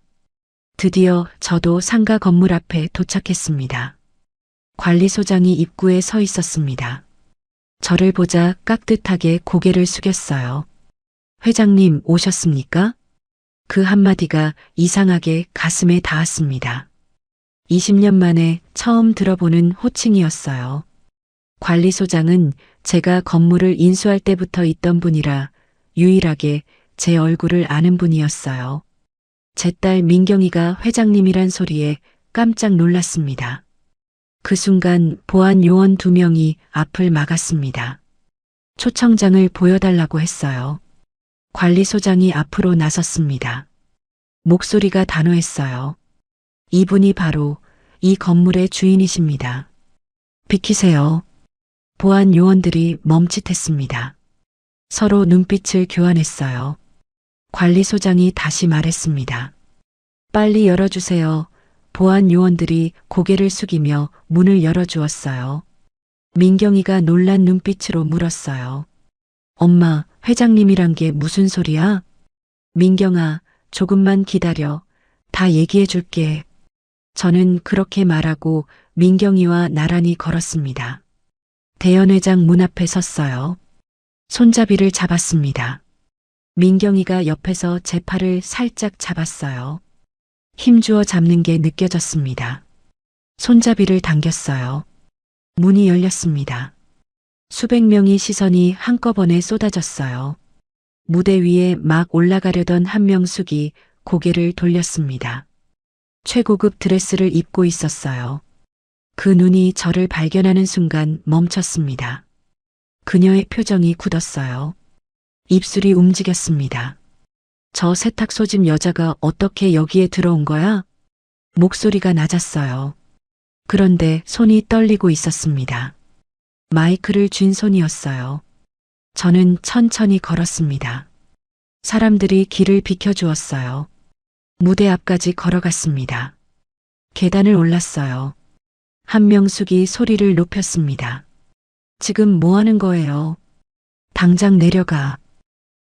드디어 저도 상가 건물 앞에 도착했습니다. 관리소장이 입구에 서 있었습니다. 저를 보자 깍듯하게 고개를 숙였어요. 회장님 오셨습니까? 그 한마디가 이상하게 가슴에 닿았습니다. 20년 만에 처음 들어보는 호칭이었어요. 관리소장은 제가 건물을 인수할 때부터 있던 분이라 유일하게 제 얼굴을 아는 분이었어요. 제 딸 민경이가 회장님이란 소리에 깜짝 놀랐습니다. 그 순간 보안 요원 2명이 앞을 막았습니다. 초청장을 보여달라고 했어요. 관리소장이 앞으로 나섰습니다. 목소리가 단호했어요. 이분이 바로 이 건물의 주인이십니다. 비키세요. 보안 요원들이 멈칫했습니다. 서로 눈빛을 교환했어요. 관리소장이 다시 말했습니다. 빨리 열어주세요. 보안 요원들이 고개를 숙이며 문을 열어주었어요. 민경이가 놀란 눈빛으로 물었어요. 엄마, 회장님이란 게 무슨 소리야? 민경아, 조금만 기다려. 다 얘기해 줄게. 저는 그렇게 말하고 민경이와 나란히 걸었습니다. 대연회장 문 앞에 섰어요. 손잡이를 잡았습니다. 민경이가 옆에서 제 팔을 살짝 잡았어요. 힘주어 잡는 게 느껴졌습니다. 손잡이를 당겼어요. 문이 열렸습니다. 수백 명의 시선이 한꺼번에 쏟아졌어요. 무대 위에 막 올라가려던 한명숙이 고개를 돌렸습니다. 최고급 드레스를 입고 있었어요. 그 눈이 저를 발견하는 순간 멈췄습니다. 그녀의 표정이 굳었어요. 입술이 움직였습니다. 저 세탁 소집 여자가 어떻게 여기에 들어온 거야? 목소리가 낮았어요. 그런데 손이 떨리고 있었습니다. 마이크를 쥔 손이었어요. 저는 천천히 걸었습니다. 사람들이 길을 비켜주었어요. 무대 앞까지 걸어갔습니다. 계단을 올랐어요. 한명숙이 소리를 높였습니다. 지금 뭐 하는 거예요? 당장 내려가.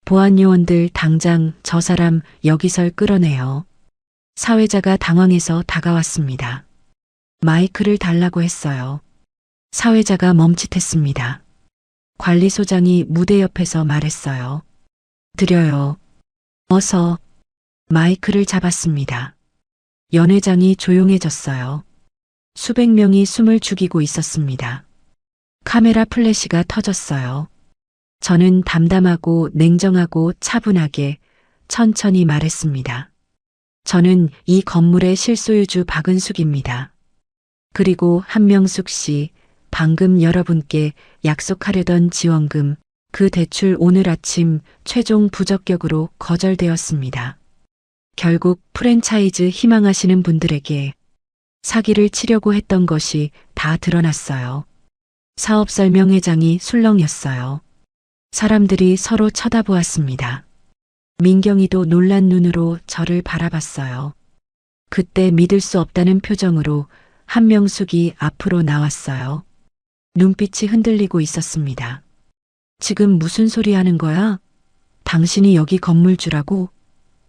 보안 요원들 당장 저 사람 여기서 끌어내요. 사회자가 당황해서 다가왔습니다. 마이크를 달라고 했어요. 사회자가 멈칫했습니다. 관리소장이 무대 옆에서 말했어요. 드려요. 어서. 마이크를 잡았습니다. 연회장이 조용해졌어요. 수백 명이 숨을 죽이고 있었습니다. 카메라 플래시가 터졌어요. 저는 담담하고 냉정하고 차분하게 천천히 말했습니다. 저는 이 건물의 실소유주 박은숙입니다. 그리고 한명숙 씨, 방금 여러분께 약속하려던 지원금, 그 대출 오늘 아침 최종 부적격으로 거절되었습니다. 결국 프랜차이즈 희망하시는 분들에게 사기를 치려고 했던 것이 다 드러났어요. 사업설명회장이 술렁였어요. 사람들이 서로 쳐다보았습니다. 민경이도 놀란 눈으로 저를 바라봤어요. 그때 믿을 수 없다는 표정으로 한명숙이 앞으로 나왔어요. 눈빛이 흔들리고 있었습니다. 지금 무슨 소리 하는 거야? 당신이 여기 건물주라고?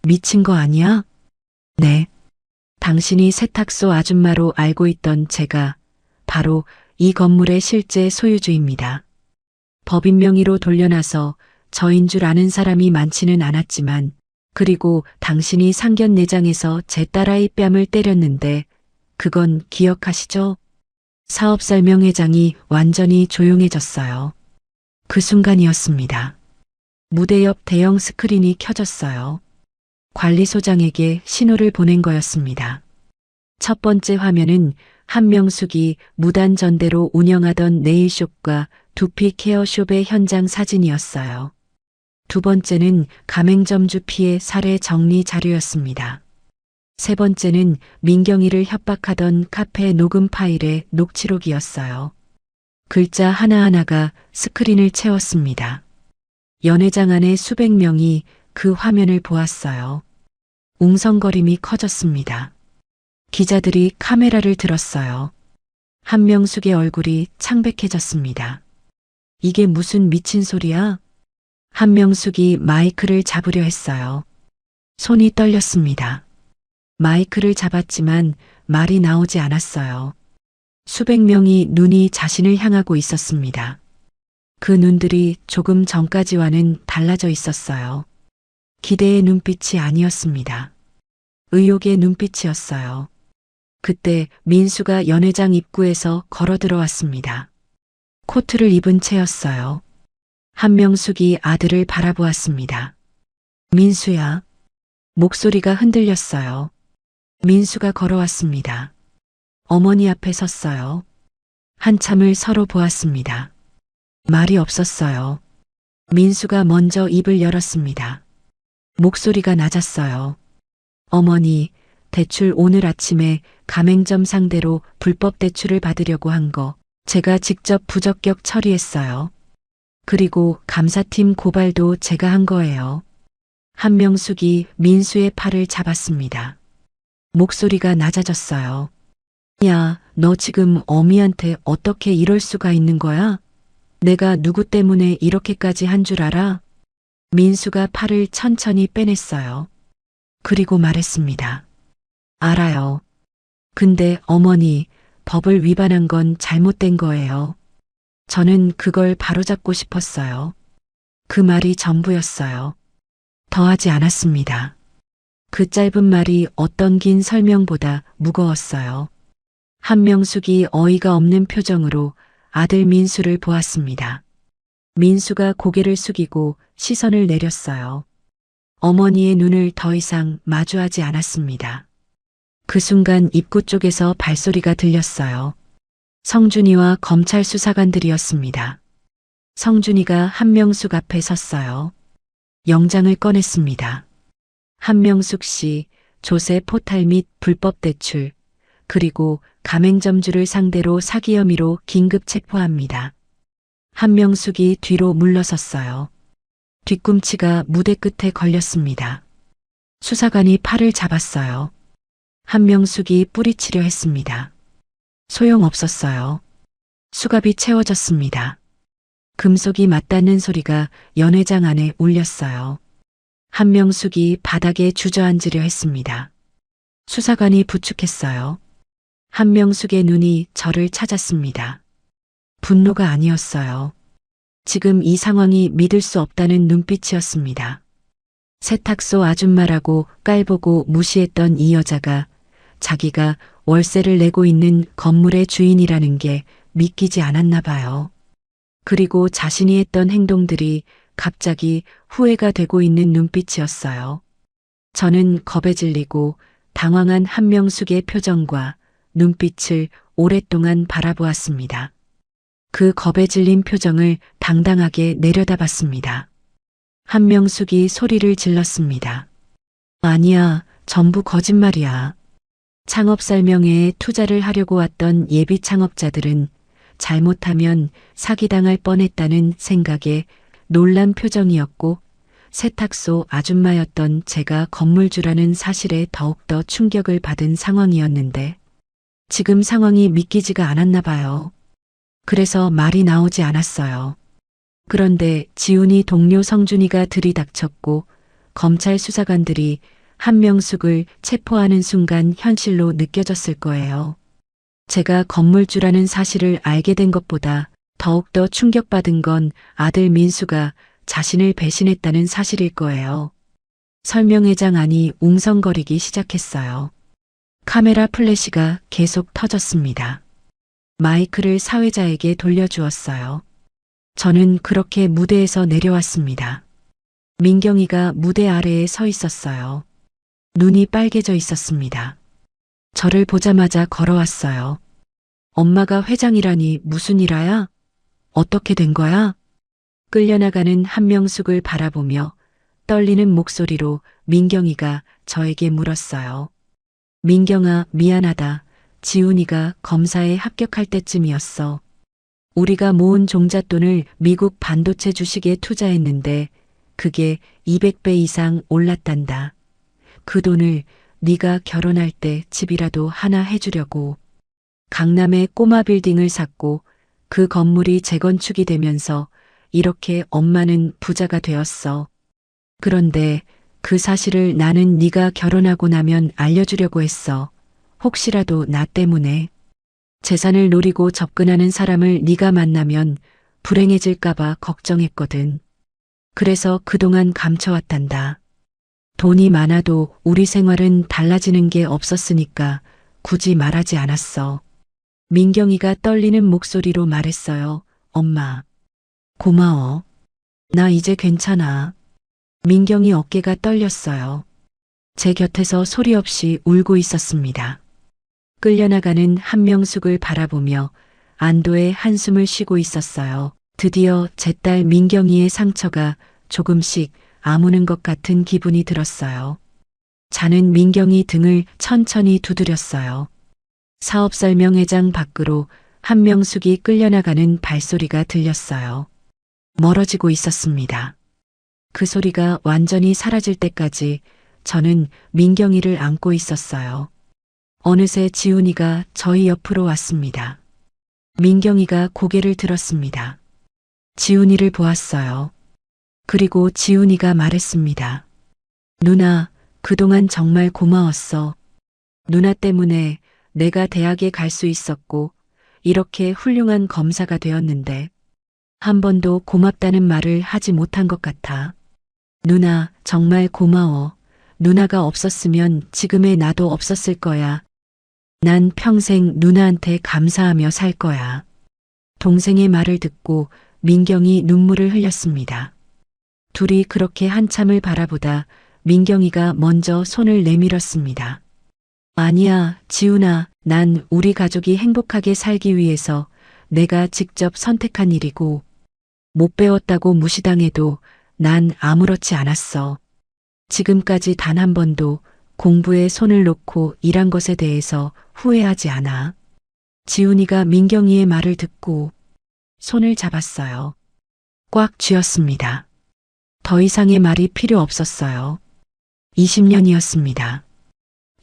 미친 거 아니야? 네. 당신이 세탁소 아줌마로 알고 있던 제가 바로 이 건물의 실제 소유주입니다. 법인 명의로 돌려놔서 저인 줄 아는 사람이 많지는 않았지만, 그리고 당신이 상견례장에서 제 딸아이 뺨을 때렸는데 그건 기억하시죠? 사업설명회장이 완전히 조용해졌어요. 그 순간이었습니다. 무대 옆 대형 스크린이 켜졌어요. 관리소장에게 신호를 보낸 거였습니다. 첫 번째 화면은 한명숙이 무단전대로 운영하던 네일숍과 두피 케어숍의 현장 사진이었어요. 두 번째는 가맹점주 피해 사례 정리 자료였습니다. 세 번째는 민경이를 협박하던 카페 녹음 파일의 녹취록이었어요. 글자 하나하나가 스크린을 채웠습니다. 연회장 안에 수백 명이 그 화면을 보았어요. 웅성거림이 커졌습니다. 기자들이 카메라를 들었어요. 한명숙의 얼굴이 창백해졌습니다. 이게 무슨 미친 소리야? 한명숙이 마이크를 잡으려 했어요. 손이 떨렸습니다. 마이크를 잡았지만 말이 나오지 않았어요. 수백 명이 눈이 자신을 향하고 있었습니다. 그 눈들이 조금 전까지와는 달라져 있었어요. 기대의 눈빛이 아니었습니다. 의욕의 눈빛이었어요. 그때 민수가 연회장 입구에서 걸어 들어왔습니다. 코트를 입은 채였어요. 한명숙이 아들을 바라보았습니다. 민수야. 목소리가 흔들렸어요. 민수가 걸어왔습니다. 어머니 앞에 섰어요. 한참을 서로 보았습니다. 말이 없었어요. 민수가 먼저 입을 열었습니다. 목소리가 낮았어요. 어머니, 대출 오늘 아침에 가맹점 상대로 불법 대출을 받으려고 한 거 제가 직접 부적격 처리했어요. 그리고 감사팀 고발도 제가 한 거예요. 한명숙이 민수의 팔을 잡았습니다. 목소리가 낮아졌어요. 야, 너 지금 어미한테 어떻게 이럴 수가 있는 거야? 내가 누구 때문에 이렇게까지 한 줄 알아? 민수가 팔을 천천히 빼냈어요. 그리고 말했습니다. 알아요. 근데 어머니, 법을 위반한 건 잘못된 거예요. 저는 그걸 바로잡고 싶었어요. 그 말이 전부였어요. 더하지 않았습니다. 그 짧은 말이 어떤 긴 설명보다 무거웠어요. 한명숙이 어이가 없는 표정으로 아들 민수를 보았습니다. 민수가 고개를 숙이고 시선을 내렸어요. 어머니의 눈을 더 이상 마주하지 않았습니다. 그 순간 입구 쪽에서 발소리가 들렸어요. 성준이와 검찰 수사관들이었습니다. 성준이가 한명숙 앞에 섰어요. 영장을 꺼냈습니다. 한명숙 씨, 조세 포탈 및 불법 대출, 그리고 가맹점주를 상대로 사기 혐의로 긴급 체포합니다. 한명숙이 뒤로 물러섰어요. 뒤꿈치가 무대 끝에 걸렸습니다. 수사관이 팔을 잡았어요. 한명숙이 뿌리치려 했습니다. 소용없었어요. 수갑이 채워졌습니다. 금속이 맞닿는 소리가 연회장 안에 울렸어요. 한명숙이 바닥에 주저앉으려 했습니다. 수사관이 부축했어요. 한명숙의 눈이 저를 찾았습니다. 분노가 아니었어요. 지금 이 상황이 믿을 수 없다는 눈빛이었습니다. 세탁소 아줌마라고 깔보고 무시했던 이 여자가 자기가 월세를 내고 있는 건물의 주인이라는 게 믿기지 않았나 봐요. 그리고 자신이 했던 행동들이 갑자기 후회가 되고 있는 눈빛이었어요. 저는 겁에 질리고 당황한 한명숙의 표정과 눈빛을 오랫동안 바라보았습니다. 그 겁에 질린 표정을 당당하게 내려다봤습니다. 한명숙이 소리를 질렀습니다. 아니야, 전부 거짓말이야. 창업설명회에 투자를 하려고 왔던 예비 창업자들은 잘못하면 사기당할 뻔했다는 생각에 놀란 표정이었고 세탁소 아줌마였던 제가 건물주라는 사실에 더욱더 충격을 받은 상황이었는데 지금 상황이 믿기지가 않았나 봐요. 그래서 말이 나오지 않았어요. 그런데 지훈이 동료 성준이가 들이닥쳤고 검찰 수사관들이 한명숙을 체포하는 순간 현실로 느껴졌을 거예요. 제가 건물주라는 사실을 알게 된 것보다 더욱더 충격받은 건 아들 민수가 자신을 배신했다는 사실일 거예요. 설명회장 안이 웅성거리기 시작했어요. 카메라 플래시가 계속 터졌습니다. 마이크를 사회자에게 돌려주었어요. 저는 그렇게 무대에서 내려왔습니다. 민경이가 무대 아래에 서 있었어요. 눈이 빨개져 있었습니다. 저를 보자마자 걸어왔어요. 엄마가 회장이라니 무슨 일이야? 어떻게 된 거야? 끌려나가는 한명숙을 바라보며 떨리는 목소리로 민경이가 저에게 물었어요. 민경아, 미안하다. 지훈이가 검사에 합격할 때쯤이었어. 우리가 모은 종잣돈을 미국 반도체 주식에 투자했는데 그게 200배 이상 올랐단다. 그 돈을 네가 결혼할 때 집이라도 하나 해주려고. 강남에 꼬마 빌딩을 샀고 그 건물이 재건축이 되면서 이렇게 엄마는 부자가 되었어. 그런데 그 사실을 나는 네가 결혼하고 나면 알려주려고 했어. 혹시라도 나 때문에 재산을 노리고 접근하는 사람을 네가 만나면 불행해질까봐 걱정했거든. 그래서 그동안 감춰왔단다. 돈이 많아도 우리 생활은 달라지는 게 없었으니까 굳이 말하지 않았어. 민경이가 떨리는 목소리로 말했어요. 엄마, 고마워. 나 이제 괜찮아. 민경이 어깨가 떨렸어요. 제 곁에서 소리 없이 울고 있었습니다. 끌려나가는 한명숙을 바라보며 안도의 한숨을 쉬고 있었어요. 드디어 제 딸 민경이의 상처가 조금씩 아무는 것 같은 기분이 들었어요. 자는 민경이 등을 천천히 두드렸어요. 사업설명회장 밖으로 한명숙이 끌려나가는 발소리가 들렸어요. 멀어지고 있었습니다. 그 소리가 완전히 사라질 때까지 저는 민경이를 안고 있었어요. 어느새 지훈이가 저희 옆으로 왔습니다. 민경이가 고개를 들었습니다. 지훈이를 보았어요. 그리고 지훈이가 말했습니다. 누나, 그동안 정말 고마웠어. 누나 때문에 내가 대학에 갈 수 있었고 이렇게 훌륭한 검사가 되었는데 한 번도 고맙다는 말을 하지 못한 것 같아. 누나, 정말 고마워. 누나가 없었으면 지금의 나도 없었을 거야. 난 평생 누나한테 감사하며 살 거야. 동생의 말을 듣고 민경이 눈물을 흘렸습니다. 둘이 그렇게 한참을 바라보다 민경이가 먼저 손을 내밀었습니다. 아니야, 지훈아, 난 우리 가족이 행복하게 살기 위해서 내가 직접 선택한 일이고 못 배웠다고 무시당해도 난 아무렇지 않았어. 지금까지 단 한 번도 공부에 손을 놓고 일한 것에 대해서 후회하지 않아. 지훈이가 민경이의 말을 듣고 손을 잡았어요. 꽉 쥐었습니다. 더 이상의 말이 필요 없었어요. 20년이었습니다.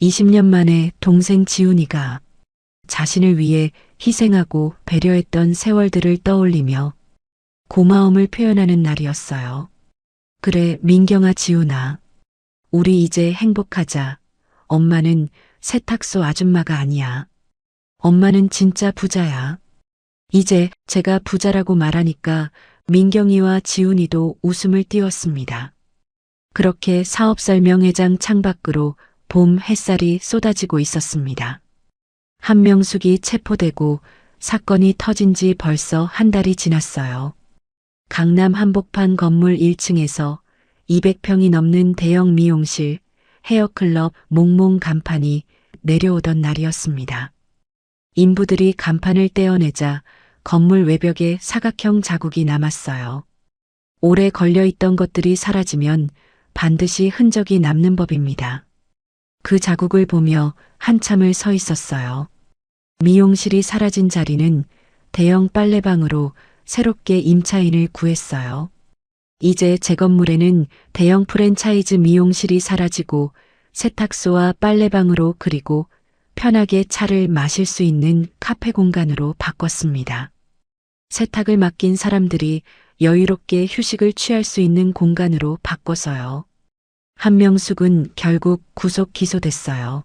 20년 만에 동생 지훈이가 자신을 위해 희생하고 배려했던 세월들을 떠올리며 고마움을 표현하는 날이었어요. 그래, 민경아, 지훈아. 우리 이제 행복하자. 엄마는 세탁소 아줌마가 아니야. 엄마는 진짜 부자야. 이제 제가 부자라고 말하니까 민경이와 지훈이도 웃음을 띄웠습니다. 그렇게 사업설명회장 창밖으로 봄 햇살이 쏟아지고 있었습니다. 한명숙이 체포되고 사건이 터진 지 벌써 한 달이 지났어요. 강남 한복판 건물 1층에서 200평이 넘는 대형 미용실, 헤어클럽 몽몽 간판이 내려오던 날이었습니다. 인부들이 간판을 떼어내자 건물 외벽에 사각형 자국이 남았어요. 오래 걸려있던 것들이 사라지면 반드시 흔적이 남는 법입니다. 그 자국을 보며 한참을 서 있었어요. 미용실이 사라진 자리는 대형 빨래방으로 새롭게 임차인을 구했어요. 이제 제 건물에는 대형 프랜차이즈 미용실이 사라지고 세탁소와 빨래방으로 그리고 편하게 차를 마실 수 있는 카페 공간으로 바꿨습니다. 세탁을 맡긴 사람들이 여유롭게 휴식을 취할 수 있는 공간으로 바꿔서요. 한명숙은 결국 구속 기소됐어요.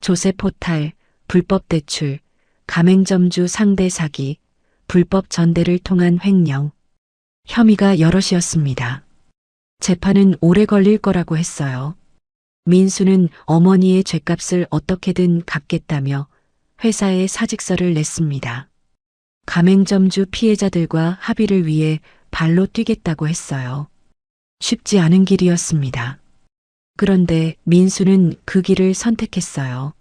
조세 포탈, 불법 대출, 가맹점주 상대 사기, 불법 전대를 통한 횡령, 혐의가 여럿이었습니다. 재판은 오래 걸릴 거라고 했어요. 민수는 어머니의 죗값을 어떻게든 갚겠다며 회사에 사직서를 냈습니다. 가맹점주 피해자들과 합의를 위해 발로 뛰겠다고 했어요. 쉽지 않은 길이었습니다. 그런데 민수는 그 길을 선택했어요.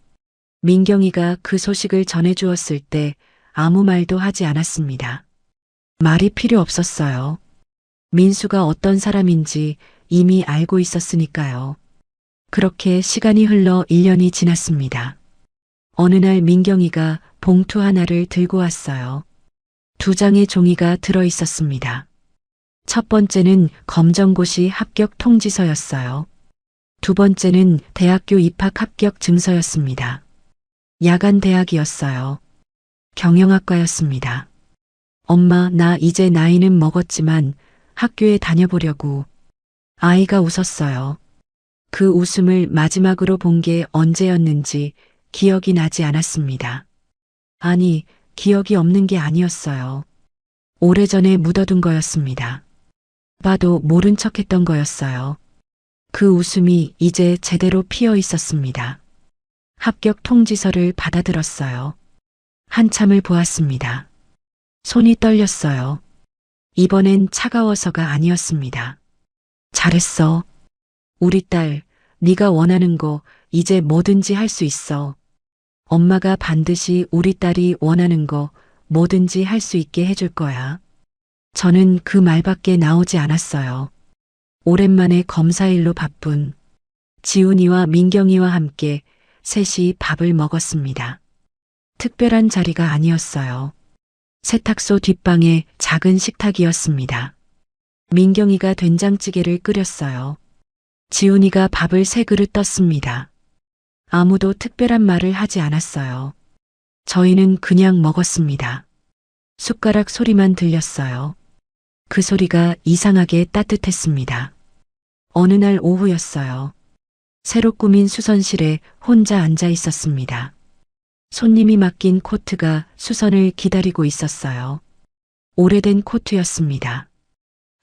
민경이가 그 소식을 전해주었을 때 아무 말도 하지 않았습니다. 말이 필요 없었어요. 민수가 어떤 사람인지 이미 알고 있었으니까요. 그렇게 시간이 흘러 1년이 지났습니다. 어느 날 민경이가 봉투 하나를 들고 왔어요. 2장의 종이가 들어 있었습니다. 첫 번째는 검정고시 합격 통지서였어요. 2번째는 대학교 입학 합격 증서였습니다. 야간 대학이었어요. 경영학과였습니다. 엄마, 나 이제 나이는 먹었지만 학교에 다녀보려고. 아이가 웃었어요. 그 웃음을 마지막으로 본 게 언제였는지 기억이 나지 않았습니다. 아니, 기억이 없는 게 아니었어요. 오래전에 묻어둔 거였습니다. 봐도 모른 척 했던 거였어요. 그 웃음이 이제 제대로 피어 있었습니다. 합격 통지서를 받아들었어요. 한참을 보았습니다. 손이 떨렸어요. 이번엔 차가워서가 아니었습니다. 잘했어. 우리 딸, 네가 원하는 거 이제 뭐든지 할 수 있어. 엄마가 반드시 우리 딸이 원하는 거 뭐든지 할 수 있게 해줄 거야. 저는 그 말밖에 나오지 않았어요. 오랜만에 검사일로 바쁜 지훈이와 민경이와 함께 셋이 밥을 먹었습니다. 특별한 자리가 아니었어요. 세탁소 뒷방의 작은 식탁이었습니다. 민경이가 된장찌개를 끓였어요. 지훈이가 밥을 3그릇 떴습니다. 아무도 특별한 말을 하지 않았어요. 저희는 그냥 먹었습니다. 숟가락 소리만 들렸어요. 그 소리가 이상하게 따뜻했습니다. 어느 날 오후였어요. 새로 꾸민 수선실에 혼자 앉아 있었습니다. 손님이 맡긴 코트가 수선을 기다리고 있었어요. 오래된 코트였습니다.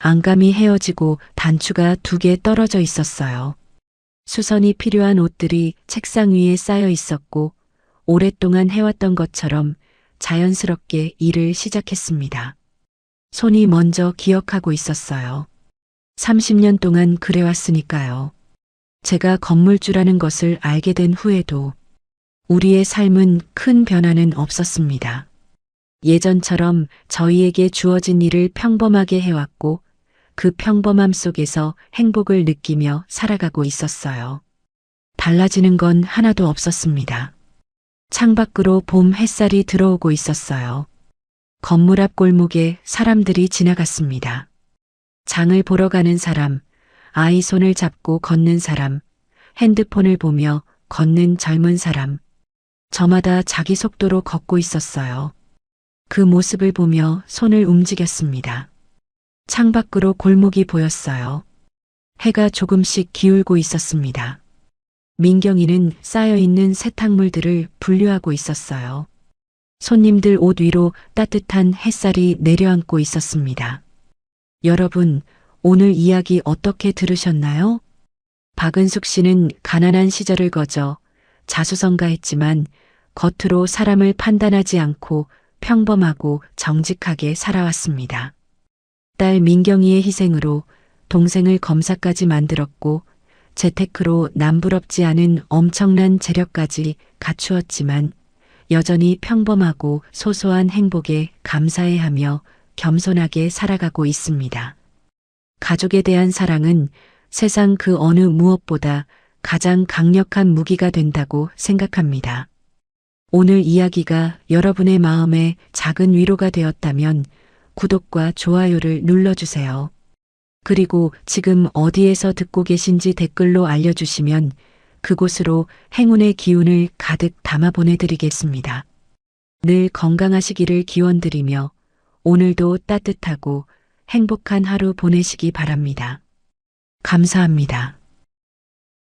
안감이 헤어지고 단추가 2개 떨어져 있었어요. 수선이 필요한 옷들이 책상 위에 쌓여 있었고 오랫동안 해왔던 것처럼 자연스럽게 일을 시작했습니다. 손이 먼저 기억하고 있었어요. 30년 동안 그래왔으니까요. 제가 건물주라는 것을 알게 된 후에도 우리의 삶은 큰 변화는 없었습니다. 예전처럼 저희에게 주어진 일을 평범하게 해왔고 그 평범함 속에서 행복을 느끼며 살아가고 있었어요. 달라지는 건 하나도 없었습니다. 창밖으로 봄 햇살이 들어오고 있었어요. 건물 앞 골목에 사람들이 지나갔습니다. 장을 보러 가는 사람, 아이 손을 잡고 걷는 사람, 핸드폰을 보며 걷는 젊은 사람. 저마다 자기 속도로 걷고 있었어요. 그 모습을 보며 손을 움직였습니다. 창밖으로 골목이 보였어요. 해가 조금씩 기울고 있었습니다. 민경이는 쌓여있는 세탁물들을 분류하고 있었어요. 손님들 옷 위로 따뜻한 햇살이 내려앉고 있었습니다. 여러분, 오늘 이야기 어떻게 들으셨나요? 박은숙 씨는 가난한 시절을 거저 자수성가했지만 겉으로 사람을 판단하지 않고 평범하고 정직하게 살아왔습니다. 딸 민경이의 희생으로 동생을 검사까지 만들었고 재테크로 남부럽지 않은 엄청난 재력까지 갖추었지만 여전히 평범하고 소소한 행복에 감사해하며 겸손하게 살아가고 있습니다. 가족에 대한 사랑은 세상 그 어느 무엇보다 가장 강력한 무기가 된다고 생각합니다. 오늘 이야기가 여러분의 마음에 작은 위로가 되었다면 구독과 좋아요를 눌러주세요. 그리고 지금 어디에서 듣고 계신지 댓글로 알려주시면 그곳으로 행운의 기운을 가득 담아 보내드리겠습니다. 늘 건강하시기를 기원드리며 오늘도 따뜻하고 행복한 하루 보내시기 바랍니다. 감사합니다.